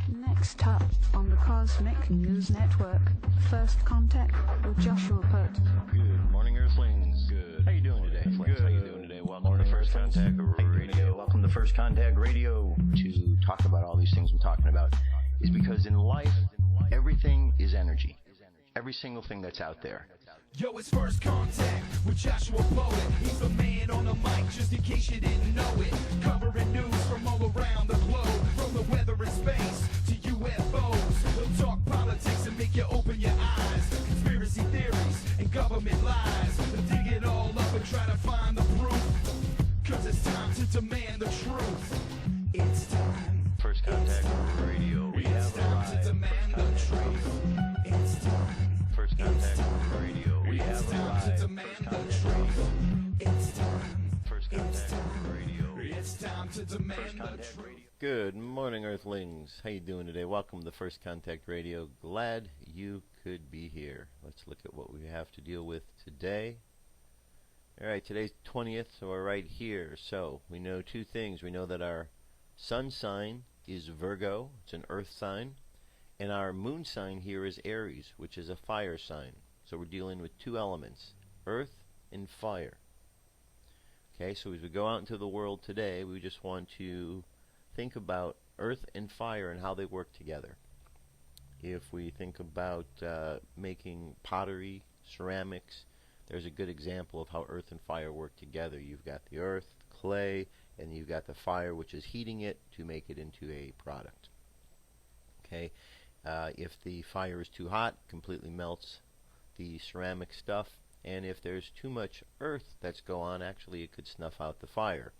Next up on the Cosmic News Network, First Contact with Joshua Pert. Good morning, Earthlings. Good. How you doing today? Good. How you doing today? Welcome to First Contact Radio. Welcome to First Contact Radio. To talk about all these things I'm talking about is because in life, everything is energy. Every single thing that's out there. Yo, it's First Contact with Joshua Poet. He's the man on the mic, just in case you didn't know it. Covering news from all around the globe, from the weather and space to UFOs. He'll talk politics and make you open your eyes. Conspiracy theories and government lies. He'll dig it all up and try to find the proof. Cause it's time to demand the truth. It's time. First Contact Radio. We have time to demand the truth. It's time. First Contact Radio. We have time to demand the truth. It's time. First Contact Radio. It's time to demand the truth. Good morning, Earthlings. How you doing today? Welcome to First Contact Radio. Glad you could be here. Let's look at what we have to deal with today. Alright, today's 20th, so we're right here. So, we know two things. We know that our sun sign is Virgo. It's an earth sign. And our moon sign here is Aries, which is a fire sign. So we're dealing with two elements, earth and fire. Okay, so as we go out into the world today, we just want to think about earth and fire and how they work together. If we think about making pottery, ceramics, there's a good example of how earth and fire work together. You've got the earth, clay, and you've got the fire, which is heating it to make it into a product. Okay. If the fire is too hot, completely melts the ceramic stuff, and if there's too much earth that's go on, actually it could snuff out the fire.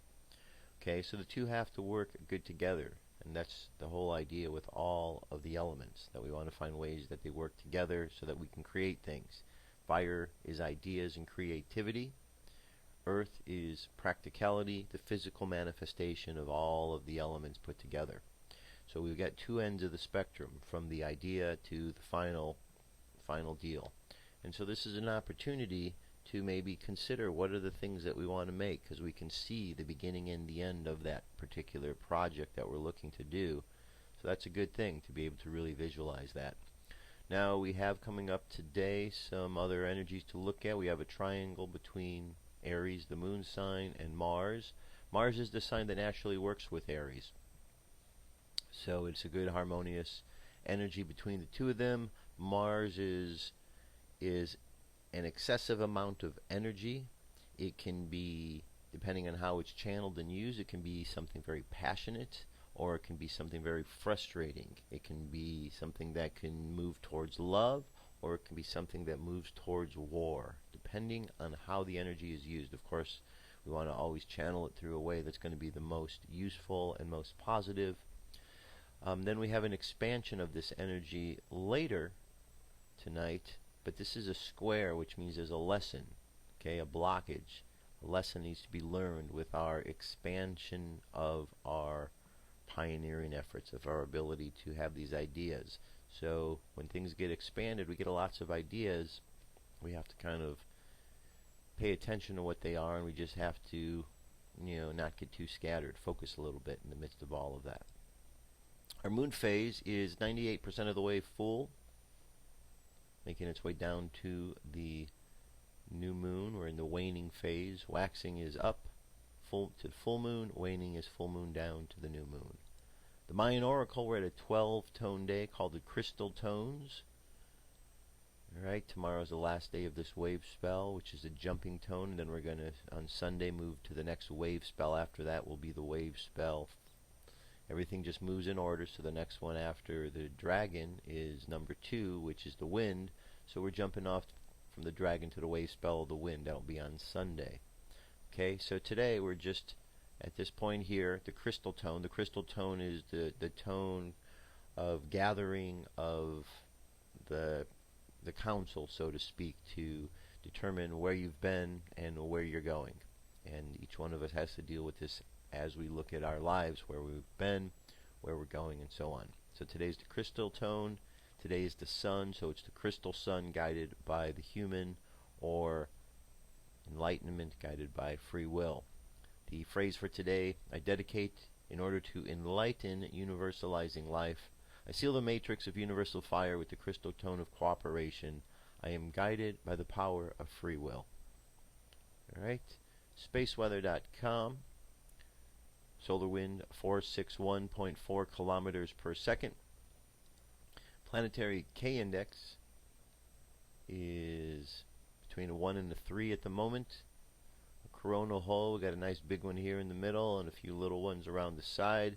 Okay, so the two have to work good together, and that's the whole idea with all of the elements, that we want to find ways that they work together so that we can create things. Fire is ideas and creativity. Earth is practicality, the physical manifestation of all of the elements put together. So we've got two ends of the spectrum, from the idea to the final deal. And so this is an opportunity to maybe consider what are the things that we want to make, because we can see the beginning and the end of that particular project that we're looking to do. So that's a good thing to be able to really visualize that. Now we have coming up today some other energies to look at. We have a triangle between Aries, the moon sign, and Mars. Mars is the sign that naturally works with Aries. So it's a good harmonious energy between the two of them. Mars is an excessive amount of energy. It can be, depending on how it's channeled and used, it can be something very passionate, or it can be something very frustrating. It can be something that can move towards love, or it can be something that moves towards war, depending on how the energy is used. Of course, we want to always channel it through a way that's going to be the most useful and most positive. Then we have an expansion of this energy later tonight, but this is a square, which means there's a lesson, okay, a blockage. A lesson needs to be learned with our expansion of our pioneering efforts, of our ability to have these ideas. So when things get expanded, we get lots of ideas. We have to kind of pay attention to what they are, and we just have to, not get too scattered, focus a little bit in the midst of all of that. Our moon phase is 98% of the way full, making its way down to the new moon. We're in the waning phase. Waxing is up full to full moon. Waning is full moon down to the new moon. The Mayan Oracle, we're at a 12-tone day called the crystal tones. Alright, tomorrow's the last day of this wave spell, which is a jumping tone, and then we're going to, on Sunday, move to the next wave spell. After that will be the wave spell. Everything just moves in order, so the next one after the dragon is number 2, which is the wind. So we're jumping off from the dragon to the wave spell of the wind. That'll be on Sunday. Okay, so today we're just at this point here, the crystal tone. The crystal tone is the tone of gathering of the council, so to speak, to determine where you've been and where you're going. And each one of us has to deal with this as we look at our lives, where we've been, where we're going, and so on. So today's the crystal tone. Today is the sun, so it's the crystal sun guided by the human, or enlightenment guided by free will. The phrase for today, I dedicate in order to enlighten universalizing life. I seal the matrix of universal fire with the crystal tone of cooperation. I am guided by the power of free will. Alright, spaceweather.com. Solar wind 461.4 kilometers per second. Planetary K-index is between a 1 and a 3 at the moment. A coronal hole, we got a nice big one here in the middle and a few little ones around the side.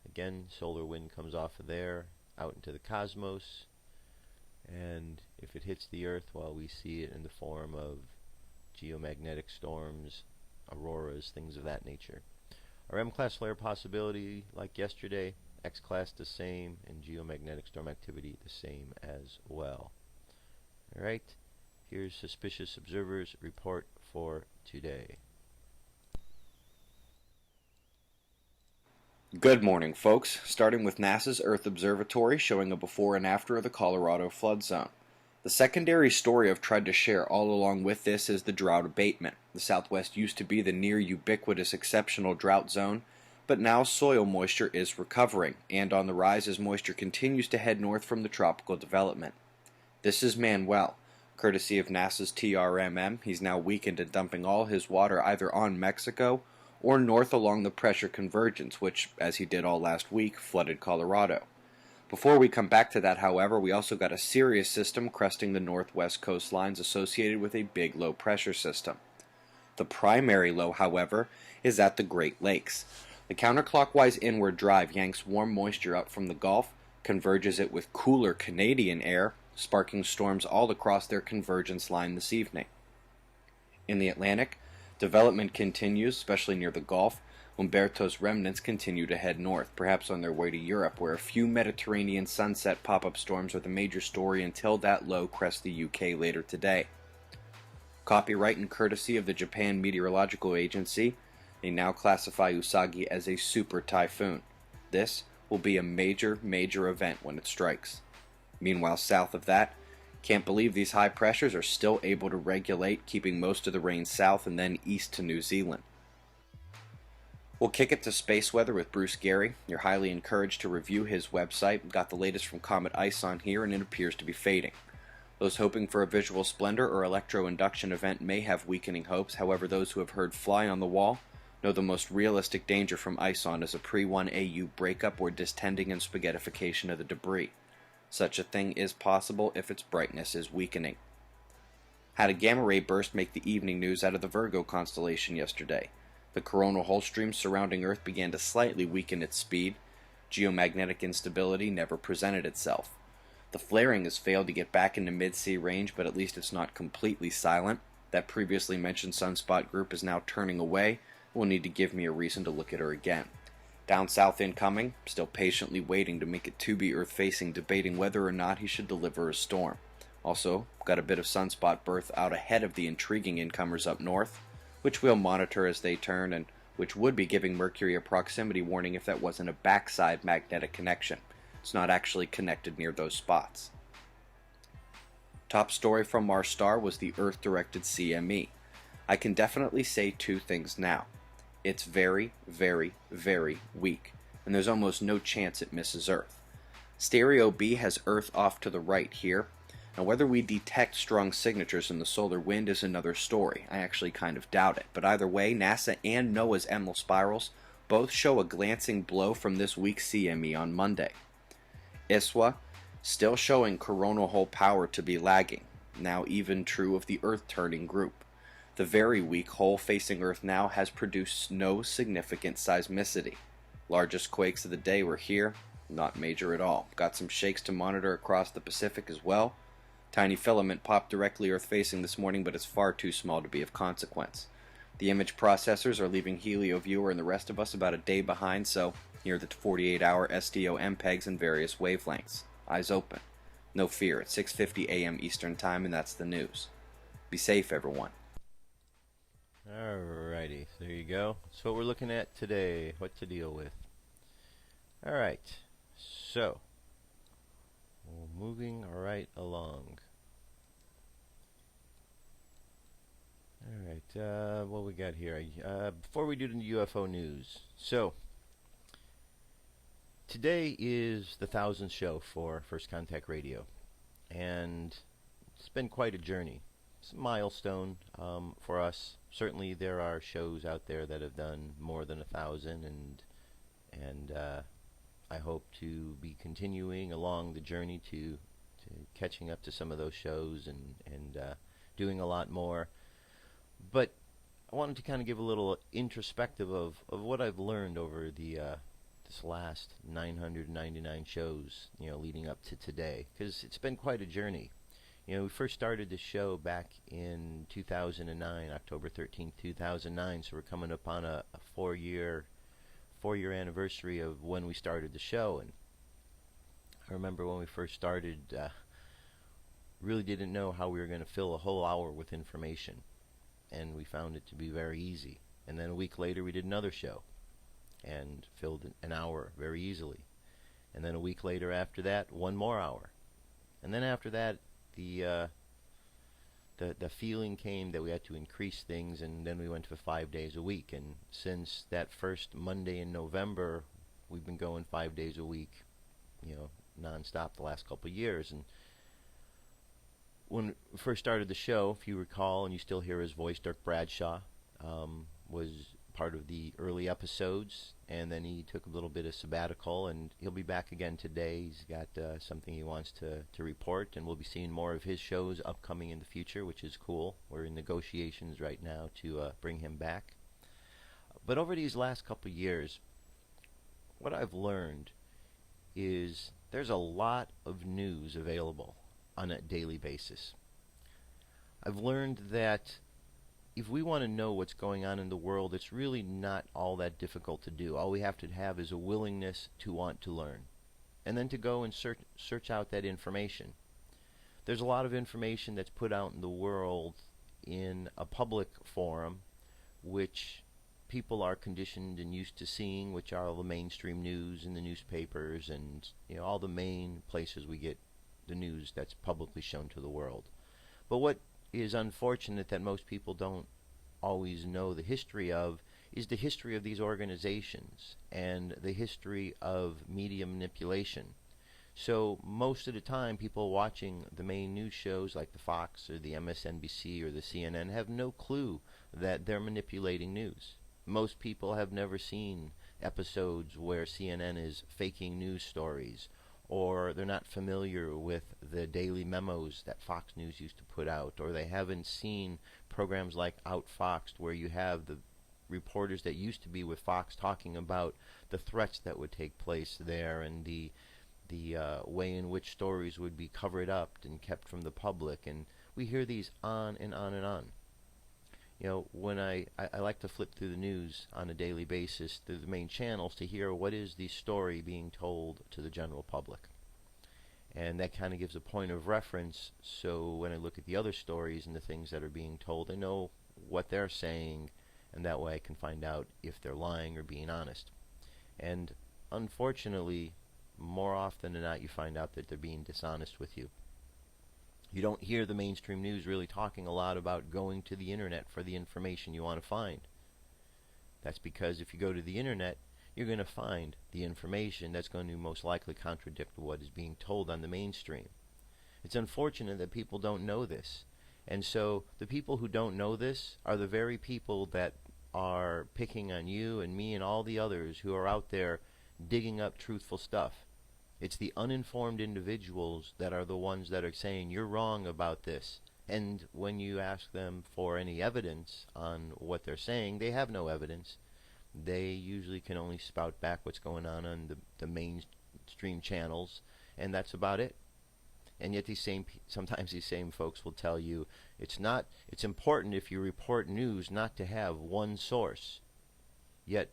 Again, solar wind comes off of there out into the cosmos, and if it hits the Earth, well, we see it in the form of geomagnetic storms, auroras, things of that nature. Our M-class flare possibility, like yesterday, X-class the same, and geomagnetic storm activity the same as well. Alright, here's Suspicious Observers report for today. Good morning, folks. Starting with NASA's Earth Observatory showing a before and after of the Colorado flood zone. The secondary story I've tried to share all along with this is the drought abatement. The Southwest used to be the near ubiquitous exceptional drought zone, but now soil moisture is recovering and on the rise as moisture continues to head north from the tropical development. This is Manuel. Courtesy of NASA's TRMM, he's now weakened and dumping all his water either on Mexico or north along the pressure convergence, which, as he did all last week, flooded Colorado. Before we come back to that, however, we also got a Sirius system cresting the northwest coastlines associated with a big low pressure system. The primary low, however, is at the Great Lakes. The counterclockwise inward drive yanks warm moisture up from the Gulf, converges it with cooler Canadian air, sparking storms all across their convergence line this evening. In the Atlantic, development continues, especially near the Gulf. Umberto's remnants continue to head north, perhaps on their way to Europe, where a few Mediterranean sunset pop-up storms are the major story until that low crests the UK later today. Copyright and courtesy of the Japan Meteorological Agency, they now classify Usagi as a super typhoon. This will be a major event when it strikes. Meanwhile, south of that, can't believe these high pressures are still able to regulate, keeping most of the rain south and then east to New Zealand. We'll kick it to space weather with Bruce Gary. You're highly encouraged to review his website. Got the latest from Comet ISON here, and it appears to be fading. Those hoping for a visual splendor or electro-induction event may have weakening hopes. However, those who have heard fly on the wall know the most realistic danger from ISON is a pre-1 AU breakup or distending and spaghettification of the debris. Such a thing is possible if its brightness is weakening. Had a gamma ray burst make the evening news out of the Virgo constellation yesterday. The coronal hole stream surrounding Earth began to slightly weaken its speed. Geomagnetic instability never presented itself. The flaring has failed to get back into mid-sea range, but at least it's not completely silent. That previously mentioned sunspot group is now turning away. Will need to give me a reason to look at her again. Down south incoming, still patiently waiting to make it to be Earth-facing, debating whether or not he should deliver a storm. Also, got a bit of sunspot birth out ahead of the intriguing incomers up north, which we'll monitor as they turn, and which would be giving Mercury a proximity warning if that wasn't a backside magnetic connection. It's not actually connected near those spots. Top story from our star was the Earth-directed CME. I can definitely say two things now. It's very weak, and there's almost no chance it misses Earth. Stereo B has Earth off to the right here. Now whether we detect strong signatures in the solar wind is another story. I actually kind of doubt it, but either way, NASA and NOAA's emerald spirals both show a glancing blow from this week's CME on Monday. ISWA still showing coronal hole power to be lagging, now even true of the Earth-turning group. The very weak hole facing Earth now has produced no significant seismicity. Largest quakes of the day were here, not major at all. Got some shakes to monitor across the Pacific as well. Tiny filament popped directly Earth-facing this morning, but it's far too small to be of consequence. The image processors are leaving HelioViewer and the rest of us about a day behind, so near the 48-hour SDO MPEGs in various wavelengths. Eyes open. No fear, it's 6:50 a.m. Eastern Time, and that's the news. Be safe, everyone. Alrighty, there you go. That's what we're looking at today, what to deal with. Alright, so, moving right along. Alright, what we got here? Before we do the UFO news, so, Today is the 1000th show for First Contact Radio, and it's been quite a journey. It's a milestone for us. Certainly there are shows out there that have done more than 1,000, and I hope to be continuing along the journey to catching up to some of those shows and doing a lot more. But I wanted to kind of give a little introspective of what I've learned over this last 999 shows, leading up to today, because it's been quite a journey. We first started the show back in 2009, October 13th, 2009, so we're coming up on a four-year anniversary of when we started the show. And I remember when we first started, really didn't know how we were going to fill a whole hour with information, and we found it to be very easy. And then a week later we did another show and filled an hour very easily. And then a week later after that, one more hour. And then after that, the feeling came that we had to increase things, and then we went to 5 days a week. And since that first Monday in November, we've been going 5 days a week, nonstop the last couple of years. And when we first started the show, if you recall, and you still hear his voice, Dirk Bradshaw was part of the early episodes, and then he took a little bit of sabbatical, and he'll be back again today. He's got something he wants to report, and we'll be seeing more of his shows upcoming in the future, which is cool. We're in negotiations right now to bring him back. But over these last couple of years, what I've learned is there's a lot of news available on a daily basis. I've learned that if we want to know what's going on in the world, it's really not all that difficult to do. All we have to have is a willingness to want to learn, and then to go and search out that information. There's a lot of information that's put out in the world in a public forum, which people are conditioned and used to seeing, which are all the mainstream news in the newspapers and all the main places we get the news that's publicly shown to the world. But what is unfortunate that most people don't always know the history of is the history of these organizations and the history of media manipulation. So most of the time, people watching the main news shows like the Fox or the MSNBC or the CNN have no clue that they're manipulating news. Most people have never seen episodes where CNN is faking news stories, or they're not familiar with the daily memos that Fox News used to put out, or they haven't seen programs like Outfoxed, where you have the reporters that used to be with Fox talking about the threats that would take place there, and the way in which stories would be covered up and kept from the public. And we hear these on and on and on. When I like to flip through the news on a daily basis through the main channels to hear what is the story being told to the general public. And that kind of gives a point of reference, so when I look at the other stories and the things that are being told, I know what they're saying, and that way I can find out if they're lying or being honest. And unfortunately, more often than not, you find out that they're being dishonest with you. You don't hear the mainstream news really talking a lot about going to the internet for the information you want to find. That's because if you go to the internet, you're going to find the information that's going to most likely contradict what is being told on the mainstream. It's unfortunate that people don't know this. And so the people who don't know this are the very people that are picking on you and me and all the others who are out there digging up truthful stuff. It's the uninformed individuals that are the ones that are saying, you're wrong about this. And when you ask them for any evidence on what they're saying, they have no evidence. They usually can only spout back what's going on the mainstream channels, and that's about it. And yet sometimes these same folks will tell you it's important if you report news not to have one source. Yet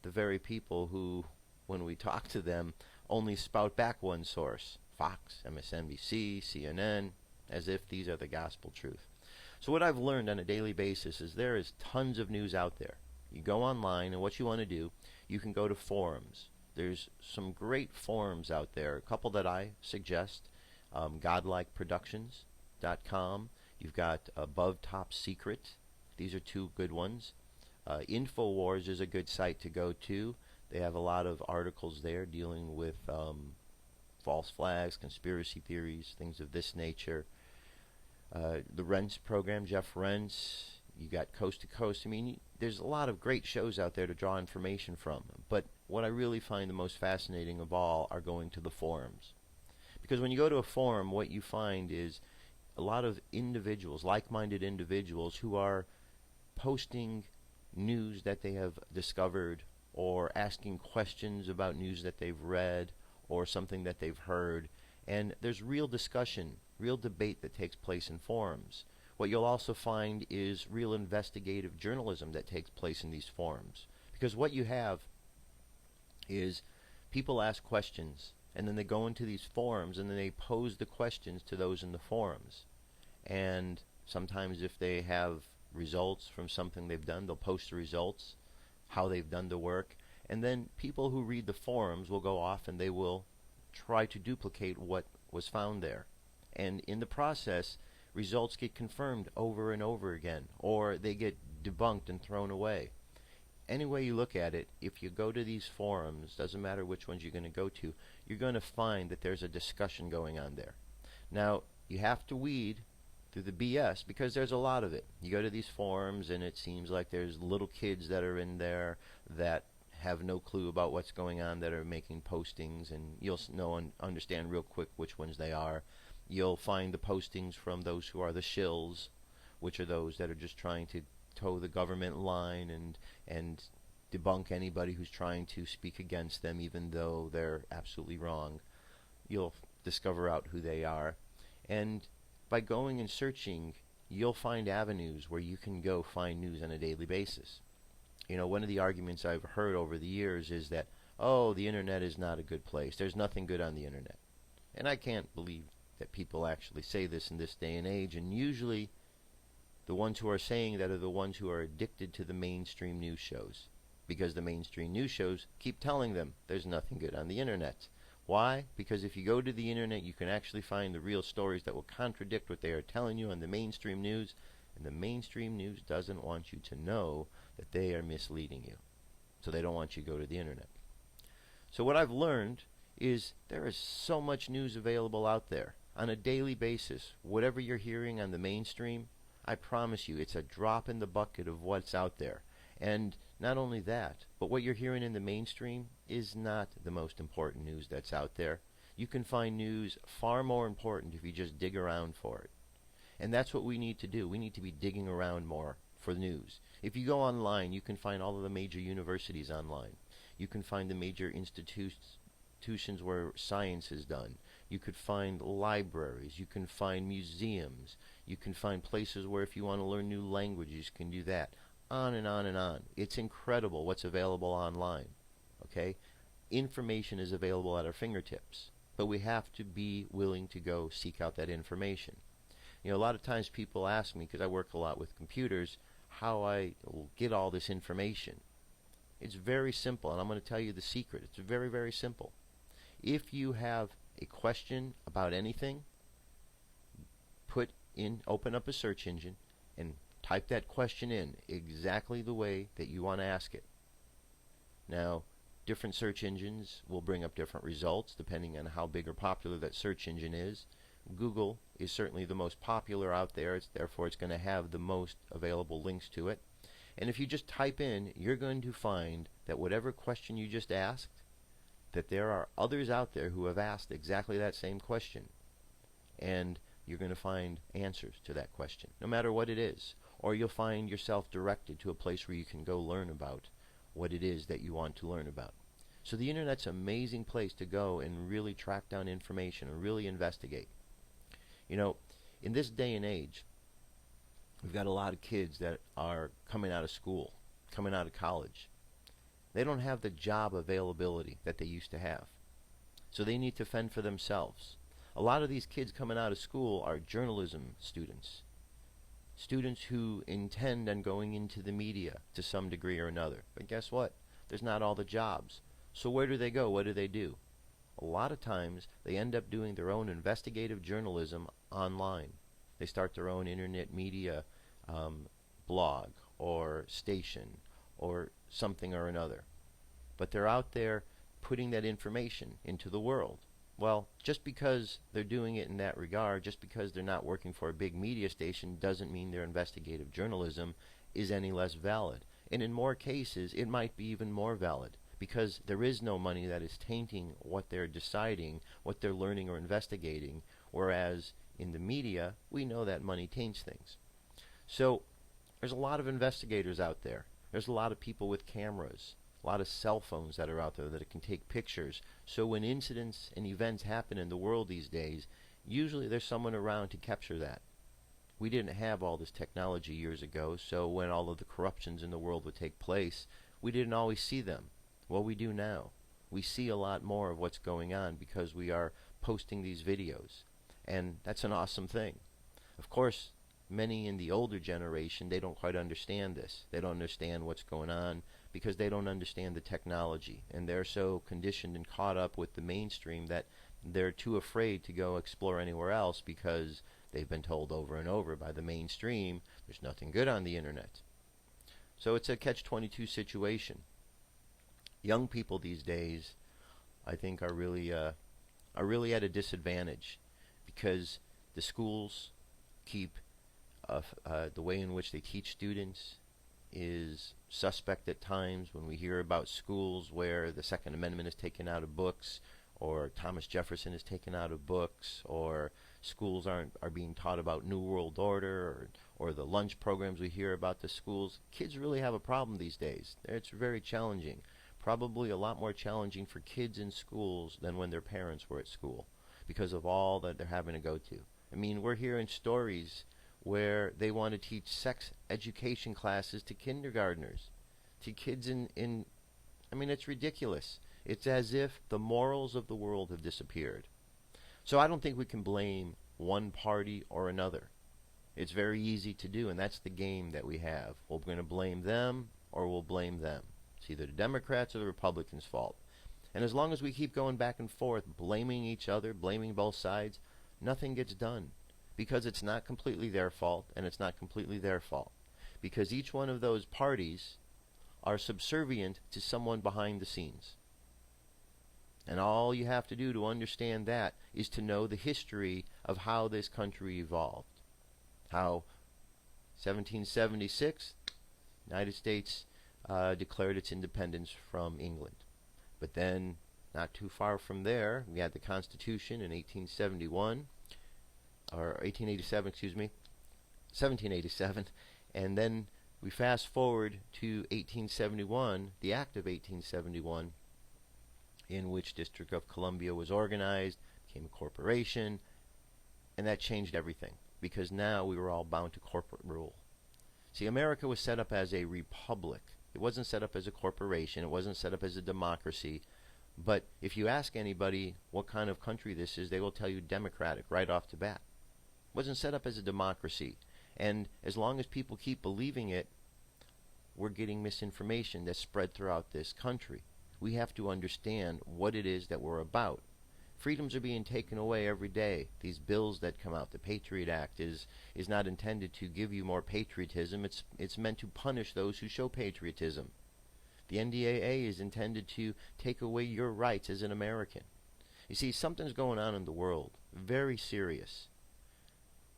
the very people who, when we talk to them, only spout back one source, Fox, MSNBC, CNN, as if these are the gospel truth. So what I've learned on a daily basis is there is tons of news out there. You go online, and what you want to do, you can go to forums. There's some great forums out there, a couple that I suggest, godlikeproductions.com. You've got Above Top Secret. These are two good ones. InfoWars is a good site to go to. They have a lot of articles there dealing with false flags, conspiracy theories, things of this nature. The Rents program, Jeff Rents, you got Coast to Coast. I mean, there's a lot of great shows out there to draw information from. But what I really find the most fascinating of all are going to the forums. Because when you go to a forum, what you find is a lot of individuals, like-minded individuals, who are posting news that they have discovered or asking questions about news that they've read or something that they've heard. And there's real discussion, real debate that takes place in forums. What you'll also find is real investigative journalism that takes place in these forums. Because what you have is people ask questions, and then they go into these forums, and then they pose the questions to those in the forums. And sometimes if they have results from something they've done, they'll post the results, how they've done the work. And then people who read the forums will go off and they will try to duplicate what was found there. And in the process, results get confirmed over and over again, or they get debunked and thrown away. Any way you look at it, if you go to these forums, doesn't matter which ones you're going to go to, you're going to find that there's a discussion going on there. Now, you have to weed through the BS because there's a lot of it. You go to these forums and it seems like there's little kids that are in there that have no clue about what's going on, that are making postings, and you'll know and understand real quick which ones they are. You'll find the postings from those who are the shills, which are those that are just trying to toe the government line and debunk anybody who's trying to speak against them, even though they're absolutely wrong. You'll discover out who they are. And by going and searching, you'll find avenues where you can go find news on a daily basis. You know, one of the arguments I've heard over the years is that, oh, the internet is not a good place. There's nothing good on the internet. And I can't believe that people actually say this in this day and age. And usually the ones who are saying that are the ones who are addicted to the mainstream news shows. Because the mainstream news shows keep telling them there's nothing good on the internet. Why? Because if you go to the internet, you can actually find the real stories that will contradict what they are telling you on the mainstream news. And the mainstream news doesn't want you to know that they are misleading you. So they don't want you to go to the internet. So what I've learned is there is so much news available out there on a daily basis. Whatever you're hearing on the mainstream, I promise you it's a drop in the bucket of what's out there. And not only that, but what you're hearing in the mainstream is not the most important news that's out there. You can find news far more important if you just dig around for it. And that's what we need to do. We need to be digging around more for news. If you go online, you can find all of the major universities online. You can find the major institutions where science is done. You could find libraries. You can find museums. You can find places where if you want to learn new languages, you can do that. On and on and on. It's incredible what's available online. Okay? Information is available at our fingertips. But we have to be willing to go seek out that information. You know, a lot of times people ask me, because I work a lot with computers, how I get all this information. It's very simple, and I'm going to tell you the secret. It's very, very simple. If you have a question about anything, open up a search engine and type that question in exactly the way that you want to ask it. Now, different search engines will bring up different results depending on how big or popular that search engine is. Google is certainly the most popular out there. Therefore, it's going to have the most available links to it. And if you just type in, you're going to find that whatever question you just asked, that there are others out there who have asked exactly that same question. And you're going to find answers to that question, no matter what it is. Or you'll find yourself directed to a place where you can go learn about what it is that you want to learn about. So the internet's an amazing place to go and really track down information and really investigate. You know, in this day and age, we've got a lot of kids that are coming out of school, coming out of college. They don't have the job availability that they used to have. So they need to fend for themselves. A lot of these kids coming out of school are journalism students. Students who intend on going into the media to some degree or another. But guess what? There's not all the jobs. So where do they go? What do they do? A lot of times they end up doing their own investigative journalism online. They start their own internet media blog or station or something or another. but they're out there putting that information into the world. Well, just because they're doing it in that regard, just because they're not working for a big media station, doesn't mean their investigative journalism is any less valid. And in more cases, it might be even more valid, because there is no money that is tainting what they're deciding, what they're learning or investigating, whereas in the media, we know that money taints things. So there's a lot of investigators out there. There's a lot of people with cameras, a lot of cell phones that are out there that can take pictures. So when incidents and events happen in the world these days, usually there's someone around to capture that. We didn't have all this technology years ago, so when all of the corruptions in the world would take place, we didn't always see them. Well, we do now. We see a lot more of what's going on because we are posting these videos. And that's an awesome thing. Of course, many in the older generation, they don't quite understand this. They don't understand what's going on because they don't understand the technology. And they're so conditioned and caught up with the mainstream that they're too afraid to go explore anywhere else because they've been told over and over by the mainstream there's nothing good on the internet. So it's a catch-22 situation. Young people these days, I think, are really at a disadvantage because the schools keep the way in which they teach students is suspect at times. When we hear about schools where the Second Amendment is taken out of books, or Thomas Jefferson is taken out of books, or schools are being taught about New World Order, or the lunch programs we hear about the schools, kids really have a problem these days. It's very challenging. Probably a lot more challenging for kids in schools than when their parents were at school because of all that they're having to go to. I mean, we're hearing stories where they want to teach sex education classes to kindergartners, to kids in I mean, it's ridiculous. It's as if the morals of the world have disappeared. So I don't think we can blame one party or another. It's very easy to do, and that's the game that we have. We're going to blame them or we'll blame them. It's either the Democrats or the Republicans' fault. And as long as we keep going back and forth, blaming each other, blaming both sides, nothing gets done. Because it's not completely their fault, and it's not completely their fault. Because each one of those parties are subservient to someone behind the scenes. And all you have to do to understand that is to know the history of how this country evolved. How 1776, United States declared its independence from England. But then, not too far from there, we had the Constitution in 1871, or 1887, excuse me, 1787, and then we fast forward to 1871, the Act of 1871, in which District of Columbia was organized, became a corporation, and that changed everything, because now we were all bound to corporate rule. See, America was set up as a republic. It wasn't set up as a corporation. It wasn't set up as a democracy. But if you ask anybody what kind of country this is, they will tell you democratic right off the bat. It wasn't set up as a democracy. And as long as people keep believing it, we're getting misinformation that's spread throughout this country. We have to understand what it is that we're about. Freedoms are being taken away every day. These bills that come out, the Patriot Act is not intended to give you more patriotism. It's meant to punish those who show patriotism. The NDAA is intended to take away your rights as an American. You see, something's going on in the world, very serious.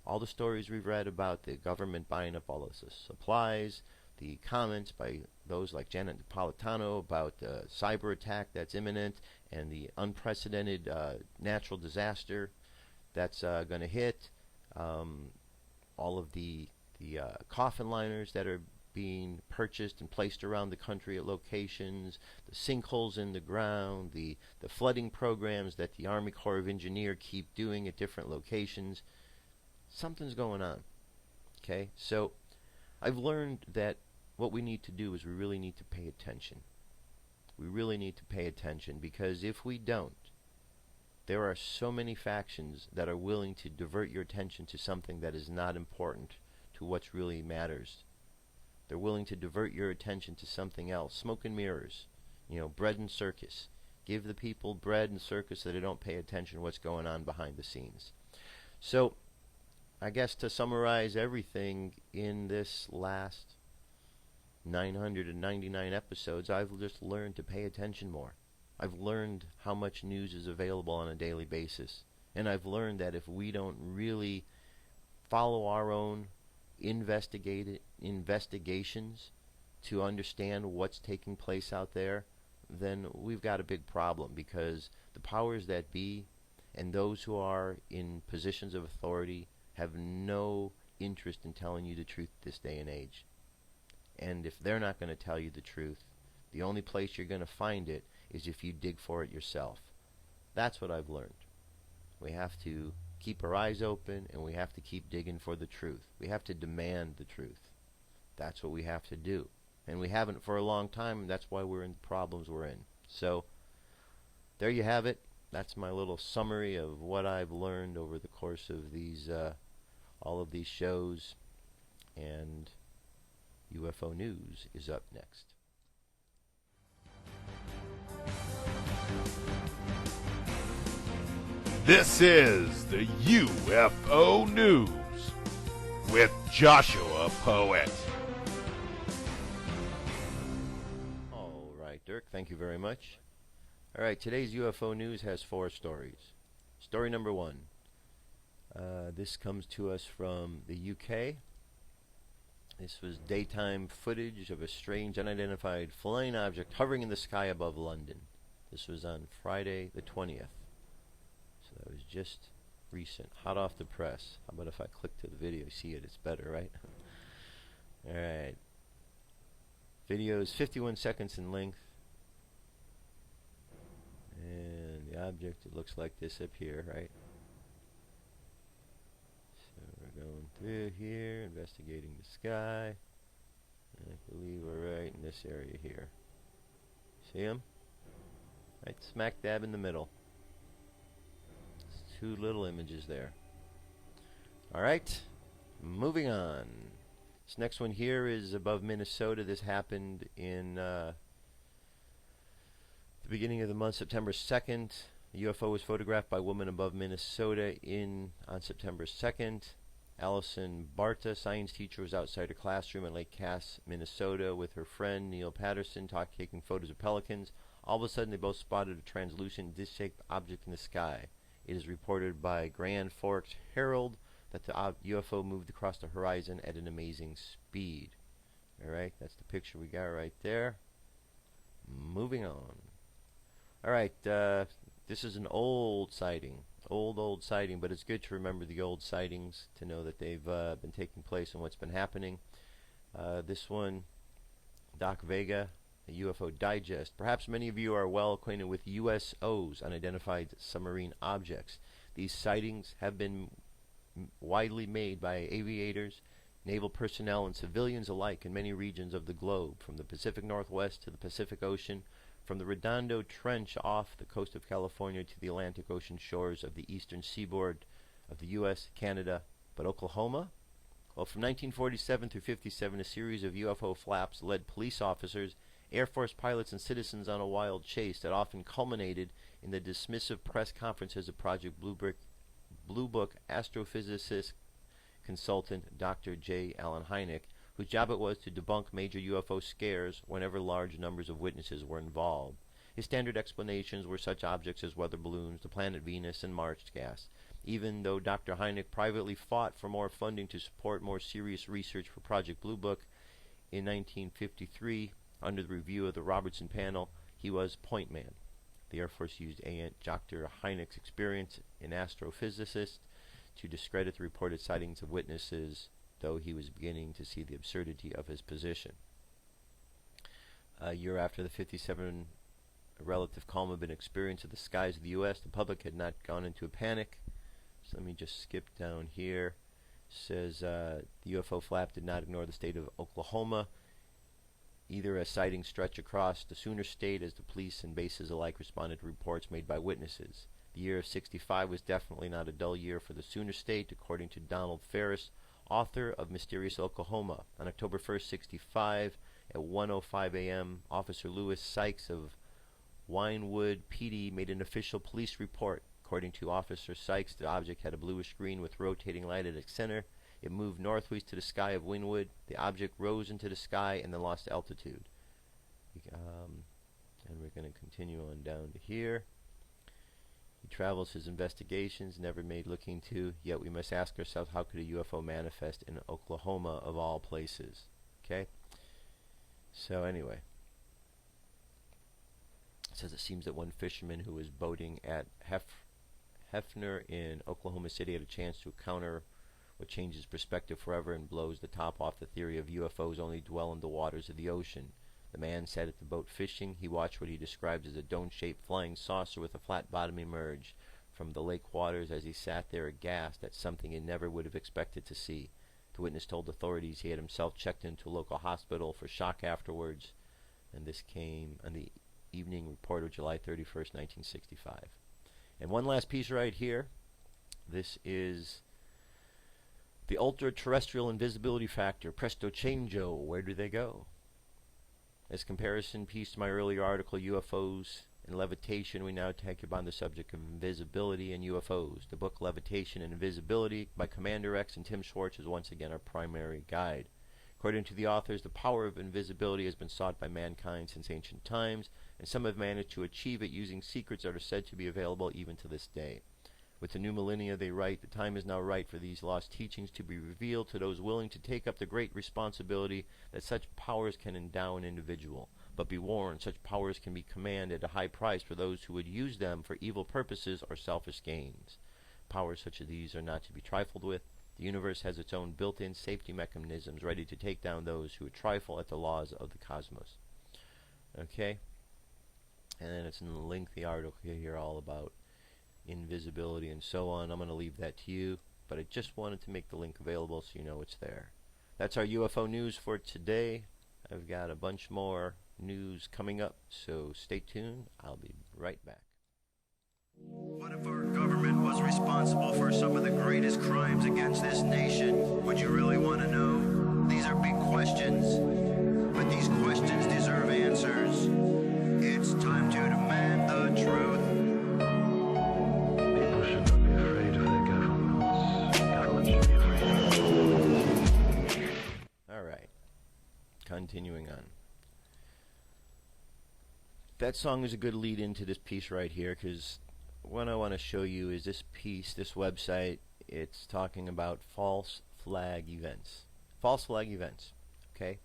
All the stories we've read about the government buying up all of the supplies, the comments by those like Janet Napolitano about the cyber attack that's imminent, and the unprecedented natural disaster that's going to hit, all of the coffin liners that are being purchased and placed around the country at locations, the sinkholes in the ground, the flooding programs that the Army Corps of Engineers keep doing at different locations. Something's going on. Okay, so I've learned that what we need to do is we really need to pay attention. We really need to pay attention, because if we don't, there are so many factions that are willing to divert your attention to something that is not important to what really matters. They're willing to divert your attention to something else. Smoke and mirrors, bread and circus. Give the people bread and circus so they don't pay attention to what's going on behind the scenes. So, I guess to summarize everything in this last 999 episodes, I've just learned to pay attention more. I've learned how much news is available on a daily basis. And I've learned that if we don't really follow our own investigations to understand what's taking place out there, then we've got a big problem, because the powers that be and those who are in positions of authority have no interest in telling you the truth this day and age. And if they're not going to tell you the truth, the only place you're going to find it is if you dig for it yourself. That's what I've learned. We have to keep our eyes open, and we have to keep digging for the truth. We have to demand the truth. That's what we have to do. And we haven't for a long time, and that's why we're in the problems we're in. So, there you have it. That's my little summary of what I've learned over the course of these, all of these shows. And UFO News is up next. This is the UFO News with Joshua Poet. All right, Dirk, thank you very much. All right, today's UFO News has 4 stories. Story number 1. This comes to us from the UK. This was daytime footage of a strange unidentified flying object hovering in the sky above London. This was on Friday the 20th. So that was just recent, hot off the press. How about if I click to the video, see it, it's better, right? Alright. Video is 51 seconds in length. And the object, it looks like this up here, right? So we're going through here, investigating the sky. And I believe we're right in this area here. See him? Right smack dab in the middle. 2 little images there. Alright, moving on. This next one here is above Minnesota. This happened in the beginning of the month, September 2nd. The UFO was photographed by a woman above Minnesota on September 2nd. Allison Barta, science teacher, was outside her classroom in Lake Cass, Minnesota, with her friend Neil Patterson, taking photos of pelicans. All of a sudden, they both spotted a translucent disc-shaped object in the sky. It is reported by Grand Forks Herald that the UFO moved across the horizon at an amazing speed. Alright, that's the picture we got right there. Moving on. Alright, this is an old sighting. Old sighting, but it's good to remember the old sightings to know that they've been taking place and what's been happening. This one, Doc Vega, a UFO Digest. Perhaps many of you are well acquainted with USOs, unidentified submarine objects. These sightings have been widely made by aviators, naval personnel, and civilians alike in many regions of the globe, from the Pacific Northwest to the Pacific Ocean, from the Redondo Trench off the coast of California to the Atlantic Ocean shores of the eastern seaboard of the U.S., Canada. But Oklahoma? Well, from 1947 through 57, a series of UFO flaps led police officers, Air Force pilots, and citizens on a wild chase that often culminated in the dismissive press conferences of Project Blue Book astrophysicist consultant Dr. J. Allen Hynek, whose job it was to debunk major UFO scares whenever large numbers of witnesses were involved. His standard explanations were such objects as weather balloons, the planet Venus, and Mars gas. Even though Dr. Hynek privately fought for more funding to support more serious research for Project Blue Book, in 1953, under the review of the Robertson panel, he was point man. The Air Force used Dr. Hynek's experience in astrophysicist to discredit the reported sightings of witnesses, though he was beginning to see the absurdity of his position. A year after the 57 relative calm had been experienced in the skies of the U.S., the public had not gone into a panic. So let me just skip down here. It says the UFO flap did not ignore the state of Oklahoma. Either a sighting stretch across the Sooner State as the police and bases alike responded to reports made by witnesses. The year of 65 was definitely not a dull year for the Sooner State, according to Donald Ferris, author of Mysterious Oklahoma. On October 1st, 65, at 1:05 a.m., Officer Lewis Sykes of Winewood PD made an official police report. According to Officer Sykes, the object had a bluish green with rotating light at its center. It moved northwest to the sky of Wynwood. The object rose into the sky and then lost altitude. And we're going to continue on down to here. He travels his investigations, never made looking to, yet we must ask ourselves, how could a UFO manifest in Oklahoma of all places? Okay? So anyway, it says it seems that one fisherman who was boating at Hefner in Oklahoma City had a chance to encounter what changes perspective forever and blows the top off the theory of UFOs only dwell in the waters of the ocean. The man sat at the boat fishing. He watched what he described as a dome-shaped flying saucer with a flat bottom emerge from the lake waters as he sat there aghast at something he never would have expected to see. The witness told authorities he had himself checked into a local hospital for shock afterwards, and this came on the evening report of July 31st, 1965. And one last piece right here. This is the ultra-terrestrial invisibility factor, Presto Changeo. Where do they go? As comparison piece to my earlier article, UFOs and Levitation, we now take upon the subject of invisibility and UFOs. The book Levitation and Invisibility by Commander X and Tim Schwartz is once again our primary guide. According to the authors, the power of invisibility has been sought by mankind since ancient times, and some have managed to achieve it using secrets that are said to be available even to this day. With the new millennia, they write, the time is now right for these lost teachings to be revealed to those willing to take up the great responsibility that such powers can endow an individual. But be warned, such powers can be commanded at a high price for those who would use them for evil purposes or selfish gains. Powers such as these are not to be trifled with. The universe has its own built-in safety mechanisms ready to take down those who would trifle at the laws of the cosmos. Okay? And then it's in a lengthy article here all about invisibility and so on. I'm going to leave that to you, but I just wanted to make the link available so you know it's there. That's our UFO news for today. I've got a bunch more news coming up, so stay tuned. I'll be right back. What if our government was responsible for some of the greatest crimes against this nation? Would you really want to know? These are big questions, but these questions deserve answers. It's time to demand the truth. People should not be afraid of their governments. Governments should be afraid. All right. Continuing on. That song is a good lead into this piece right here, because what I want to show you is this piece, this website. It's talking about false flag events. False flag events. Okay?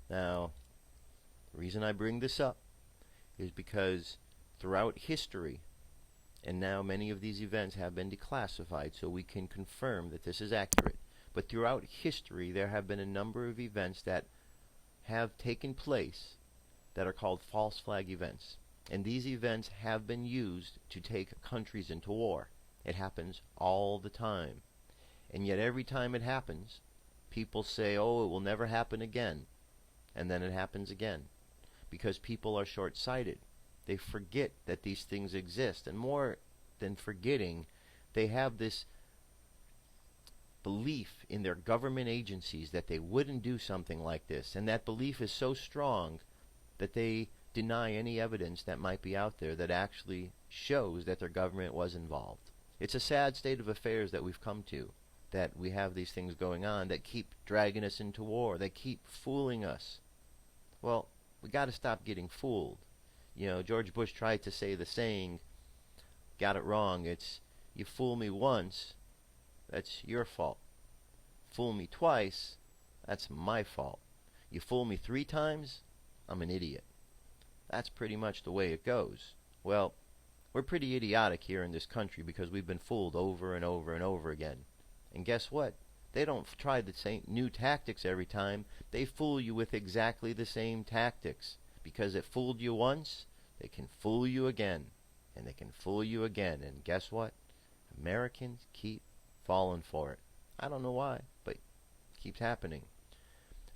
Now, the reason I bring this up is because throughout history, and now many of these events have been declassified so we can confirm that this is accurate, but throughout history there have been a number of events that have taken place that are called false flag events. And these events have been used to take countries into war. It happens all the time. And yet every time it happens, people say, oh, it will never happen again. And then it happens again. Because people are short-sighted. They forget that these things exist. And more than forgetting, they have this belief in their government agencies that they wouldn't do something like this. And that belief is so strong that they deny any evidence that might be out there that actually shows that their government was involved. It's a sad state of affairs that we've come to, that we have these things going on that keep dragging us into war, that keep fooling us. Well, we got to stop getting fooled. You know, George Bush tried to say the saying, got it wrong. It's, you fool me once, that's your fault. Fool me twice, that's my fault. You fool me 3 times, I'm an idiot. That's pretty much the way it goes. Well, we're pretty idiotic here in this country because we've been fooled over and over and over again. And guess what? They don't try the same new tactics every time. They fool you with exactly the same tactics. Because it fooled you once, they can fool you again. And they can fool you again. And guess what? Americans keep falling for it. I don't know why, but it keeps happening.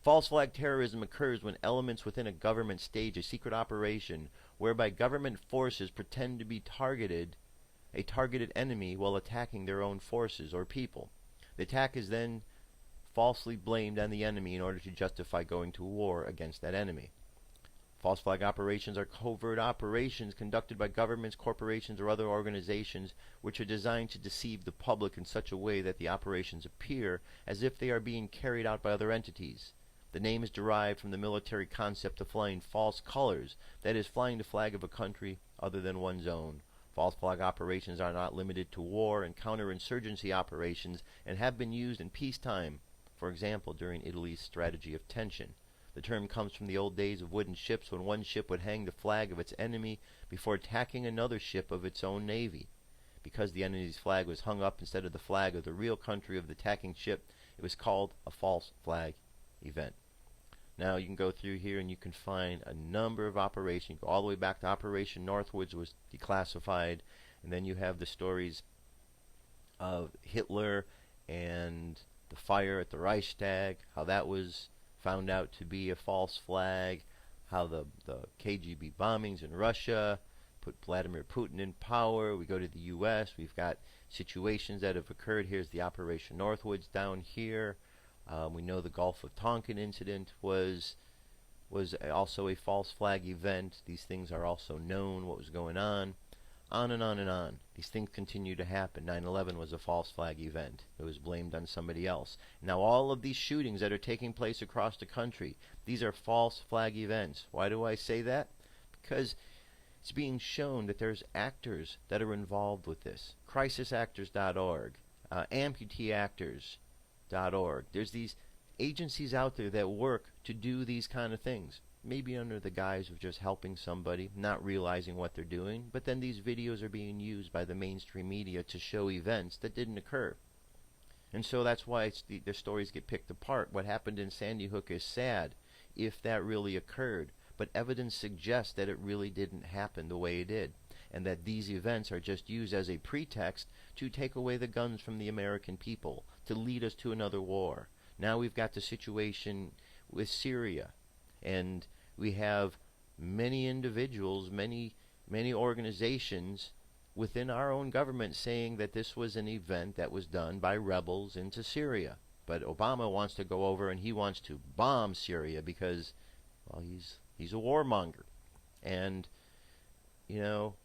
False flag terrorism occurs when elements within a government stage a secret operation whereby government forces pretend to be a targeted enemy while attacking their own forces or people. The attack is then falsely blamed on the enemy in order to justify going to war against that enemy. False flag operations are covert operations conducted by governments, corporations, or other organizations which are designed to deceive the public in such a way that the operations appear as if they are being carried out by other entities. The name is derived from the military concept of flying false colors, that is, flying the flag of a country other than one's own. False flag operations are not limited to war and counterinsurgency operations and have been used in peacetime, for example, during Italy's strategy of tension. The term comes from the old days of wooden ships when one ship would hang the flag of its enemy before attacking another ship of its own navy. Because the enemy's flag was hung up instead of the flag of the real country of the attacking ship, it was called a false flag event. Now you can go through here and you can find a number of operations. You go all the way back to Operation Northwoods was declassified, and then you have the stories of Hitler and the fire at the Reichstag, how that was found out to be a false flag, how the KGB bombings in Russia put Vladimir Putin in power. We go to the U.S., we've got situations that have occurred. Here's the Operation Northwoods down here. We know the Gulf of Tonkin incident was also a false flag event. These things are also known, what was going on and on and on. These things continue to happen. 9/11 was a false flag event. It was blamed on somebody else. Now all of these shootings that are taking place across the country, these are false flag events. Why do I say that? Because it's being shown that there's actors that are involved with this. Crisisactors.org, amputeeactors.org. There's these agencies out there that work to do these kind of things. Maybe under the guise of just helping somebody, not realizing what they're doing, but then these videos are being used by the mainstream media to show events that didn't occur. And so that's why the stories get picked apart. What happened in Sandy Hook is sad, if that really occurred, but evidence suggests that it really didn't happen the way it did, and that these events are just used as a pretext to take away the guns from the American people, to lead us to another war. Now we've got the situation with Syria, and we have many individuals, many organizations within our own government saying that this was an event that was done by rebels into Syria. But Obama wants to go over and he wants to bomb Syria because, well, he's a warmonger. And, you know,